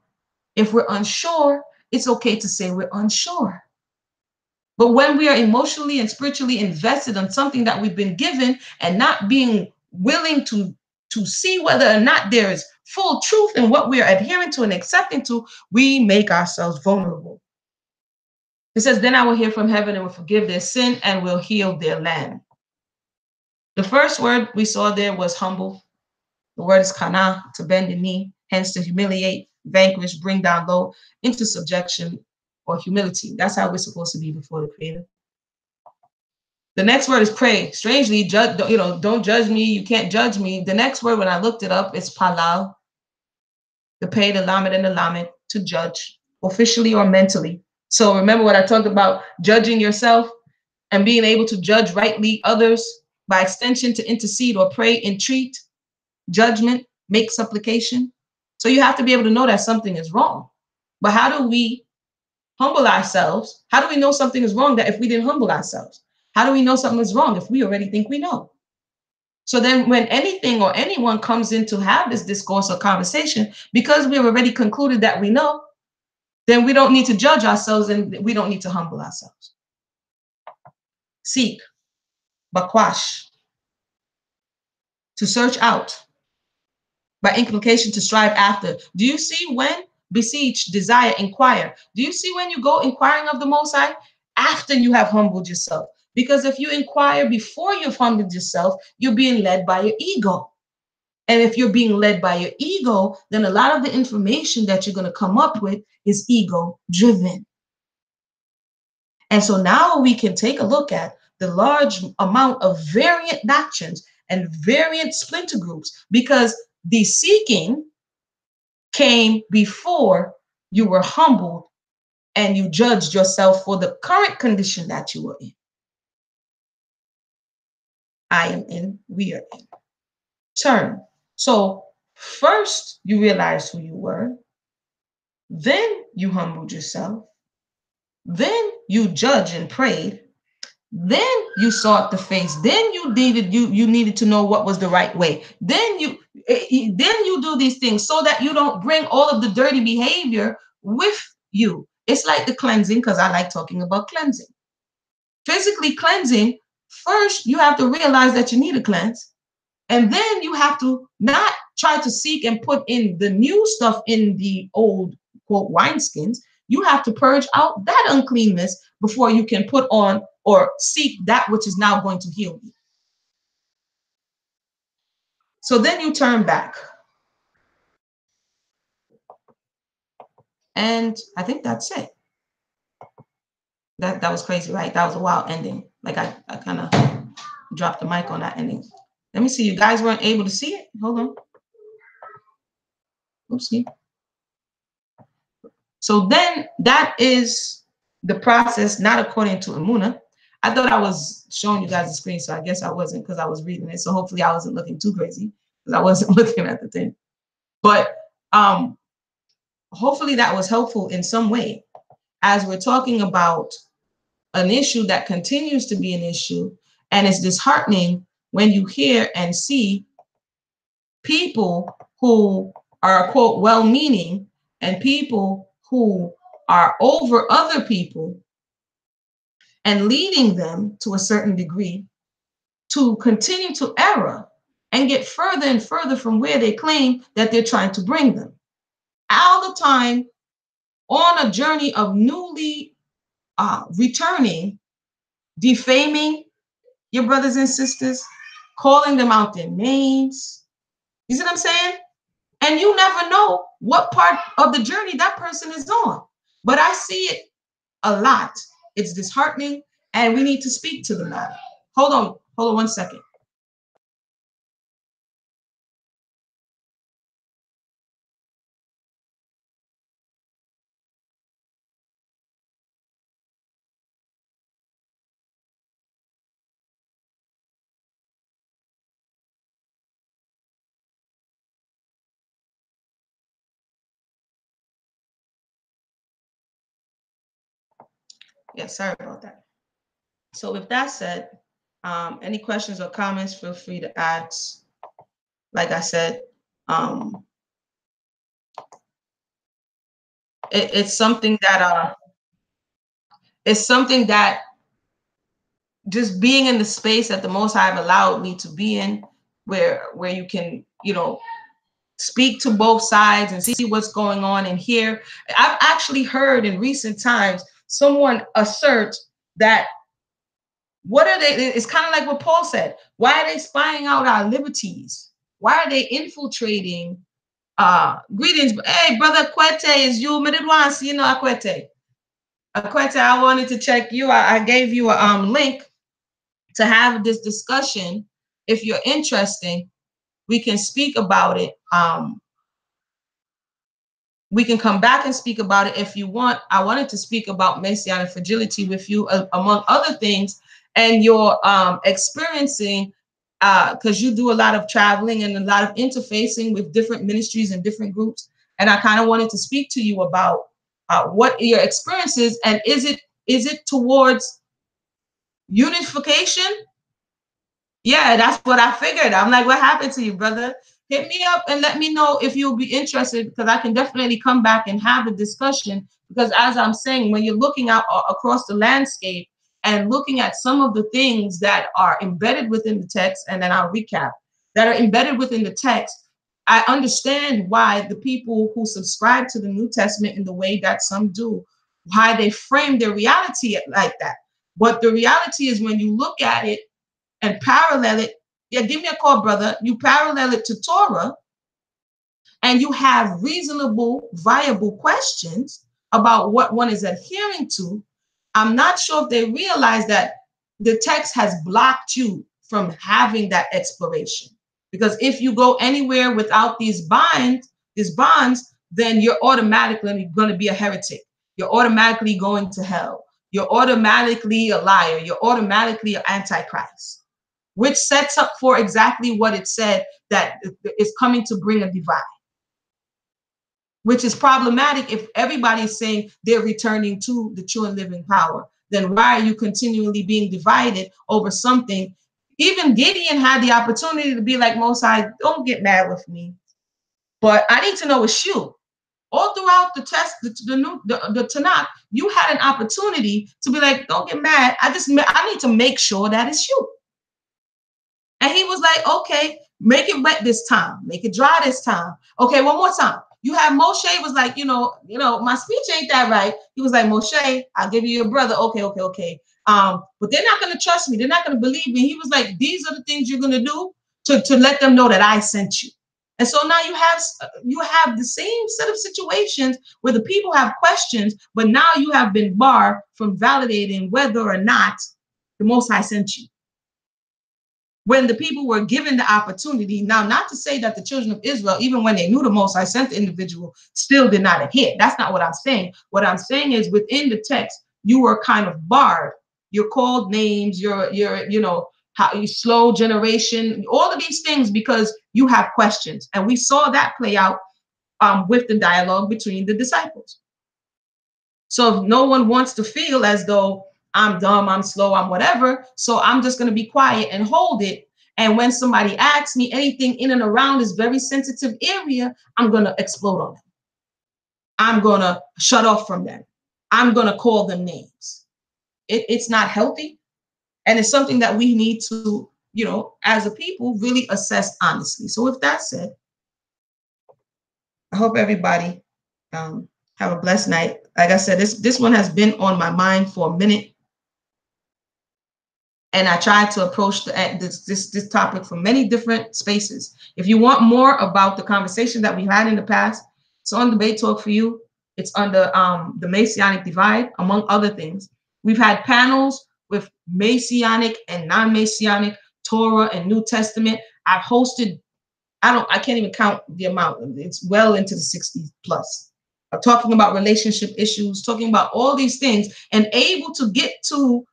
If we're unsure, it's okay to say we're unsure. But when we are emotionally and spiritually invested in something that we've been given, and not being willing to see whether or not there is full truth in what we are adhering to and accepting to, we make ourselves vulnerable. It says, then I will hear from heaven and will forgive their sin and will heal their land. The first word we saw there was humble. The word is kana, to bend the knee, hence to humiliate, vanquish, bring down low, into subjection or humility. That's how we're supposed to be before the Creator. The next word is pray. Strangely, don't judge me. You can't judge me. The next word, when I looked it up, is palal. The pay, the lamed, and the lamed, to judge, officially or mentally. So remember what I talked about, judging yourself and being able to judge rightly others, by extension to intercede or pray, entreat, judgment, make supplication. So you have to be able to know that something is wrong. But how do we humble ourselves? How do we know something is wrong that if we didn't humble ourselves? How do we know something is wrong if we already think we know? So then when anything or anyone comes in to have this discourse or conversation, because we've already concluded that we know, then we don't need to judge ourselves, and we don't need to humble ourselves. seek, bakwash, to search out, by implication to strive after. Do you see when? Beseech, desire, inquire. Do you see when you go inquiring of the Most High? After you have humbled yourself. Because if you inquire before you've humbled yourself, you're being led by your ego. And if you're being led by your ego, then a lot of the information that you're going to come up with is ego driven. And so now we can take a look at the large amount of variant doctrines and variant splinter groups, because the seeking came before you were humbled and you judged yourself for the current condition that you were in. I am in, we are in. Turn. So first you realized who you were, then you humbled yourself, then you judged and prayed, then you sought the face, then you needed to know what was the right way, then you do these things so that you don't bring all of the dirty behavior with you. It's like the cleansing, because I like talking about cleansing. Physically cleansing, first you have to realize that you need a cleanse, and then you have to not try to seek and put in the new stuff in the old, quote, wineskins. You have to purge out that uncleanness before you can put on or seek that which is now going to heal you. So then you turn back. And I think that's it. That was crazy, right? That was a wild ending. Like I kind of dropped the mic on that ending. Let me see. You guys weren't able to see it? Hold on. Oopsie. So then that is the process, not according to Amuna. I thought I was showing you guys the screen, so I guess I wasn't, because I was reading it. So hopefully I wasn't looking too crazy, because I wasn't looking at the thing. But hopefully that was helpful in some way, as we're talking about an issue that continues to be an issue. And it's disheartening when you hear and see people who are, quote, well-meaning, and people who are over other people and leading them to a certain degree to continue to error and get further and further from where they claim that they're trying to bring them. All the time on a journey of newly returning, defaming your brothers and sisters, calling them out their names. You see what I'm saying? And you never know what part of the journey that person is on. But I see it a lot. It's disheartening, and we need to speak to the matter. Hold on 1 second. Yeah, sorry about that. So with that said, any questions or comments, feel free to ask. Like I said, it's something that just being in the space that the Most High have allowed me to be in, where you can, speak to both sides and see what's going on and hear. I've actually heard in recent times someone assert that, what are they? It's kind of like what Paul said. Why are they spying out our liberties? Why are they infiltrating? Greetings. Hey, brother Kwete, is you? I didn't want to see you, Akwete. Akwete, I wanted to check you. I gave you a link to have this discussion. If you're interested, we can speak about it. We can come back and speak about it if you want. I wanted to speak about Messianic fragility with you, among other things, and your experiencing, because you do a lot of traveling and a lot of interfacing with different ministries and different groups. And I kind of wanted to speak to you about what your experience is, and is it towards unification? Yeah, that's what I figured. I'm like, what happened to you, brother? Hit me up and let me know if you'll be interested, because I can definitely come back and have a discussion. Because as I'm saying, when you're looking out across the landscape, and looking at some of the things that are embedded within the text, and then I'll recap, that are embedded within the text, I understand why the people who subscribe to the New Testament in the way that some do, why they frame their reality like that. But the reality is, when you look at it and parallel it, yeah, give me a call, brother. You parallel it to Torah, and you have reasonable, viable questions about what one is adhering to. I'm not sure if they realize that the text has blocked you from having that exploration. Because if you go anywhere without these bonds, then you're automatically going to be a heretic. You're automatically going to hell. You're automatically a liar. You're automatically an antichrist, which sets up for exactly what it said, that is coming to bring a divide, which is problematic. If everybody is saying they're returning to the true and living power, then why are you continually being divided over something? Even Gideon had the opportunity to be like, Most High, don't get mad with me, but I need to know it's you. All throughout the test, the Tanakh, you had an opportunity to be like, don't get mad. I need to make sure that it's you. And he was like, okay, make it wet this time, make it dry this time. Okay, one more time. You have Moshe was like, my speech ain't that right. He was like, Moshe, I'll give you your brother. Okay. But they're not going to trust me. They're not going to believe me. He was like, these are the things you're going to do to let them know that I sent you. And so now you have the same set of situations where the people have questions, but now you have been barred from validating whether or not the Most High sent you, when the people were given the opportunity. Now, not to say that the children of Israel, even when they knew the Most High sent the individual, still did not adhere. That's not what I'm saying. What I'm saying is, within the text, you were kind of barred. You're called names. You're how you slow generation, all of these things, because you have questions. And we saw that play out with the dialogue between the disciples. So if no one wants to feel as though I'm dumb, I'm slow, I'm whatever, so I'm just going to be quiet and hold it. And when somebody asks me anything in and around this very sensitive area, I'm going to explode on them. I'm going to shut off from them. I'm going to call them names. It's not healthy. And it's something that we need to, as a people, really assess honestly. So with that said, I hope everybody have a blessed night. Like I said, this one has been on my mind for a minute. And I tried to approach this topic from many different spaces. If you want more about the conversation that we've had in the past, it's on Debate Talk for you. It's under the Messianic Divide, among other things. We've had panels with Messianic and non-Messianic, Torah and New Testament. I've hosted, I can't even count the amount. It's well into the 60 plus. I'm talking about relationship issues, talking about all these things, and able to get to,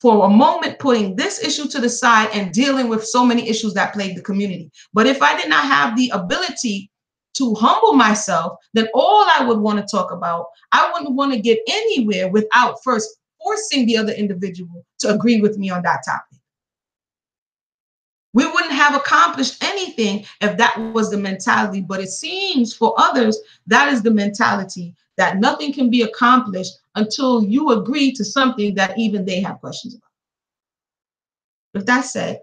for a moment, putting this issue to the side and dealing with so many issues that plague the community. But if I did not have the ability to humble myself, then all I would want to talk about, I wouldn't want to get anywhere without first forcing the other individual to agree with me on that topic. We wouldn't have accomplished anything if that was the mentality. But it seems for others, that is the mentality, that nothing can be accomplished until you agree to something that even they have questions about. With that said,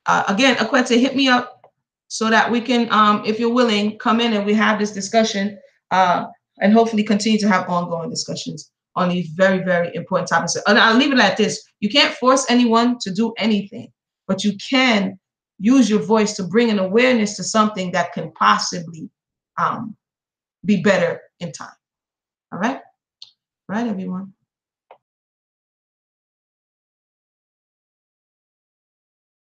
again, Akwete, hit me up so that we can, if you're willing, come in and we have this discussion and hopefully continue to have ongoing discussions on these very, very important topics. And I'll leave it like this. You can't force anyone to do anything, but you can use your voice to bring an awareness to something that can possibly be better in time. All right? All right, everyone.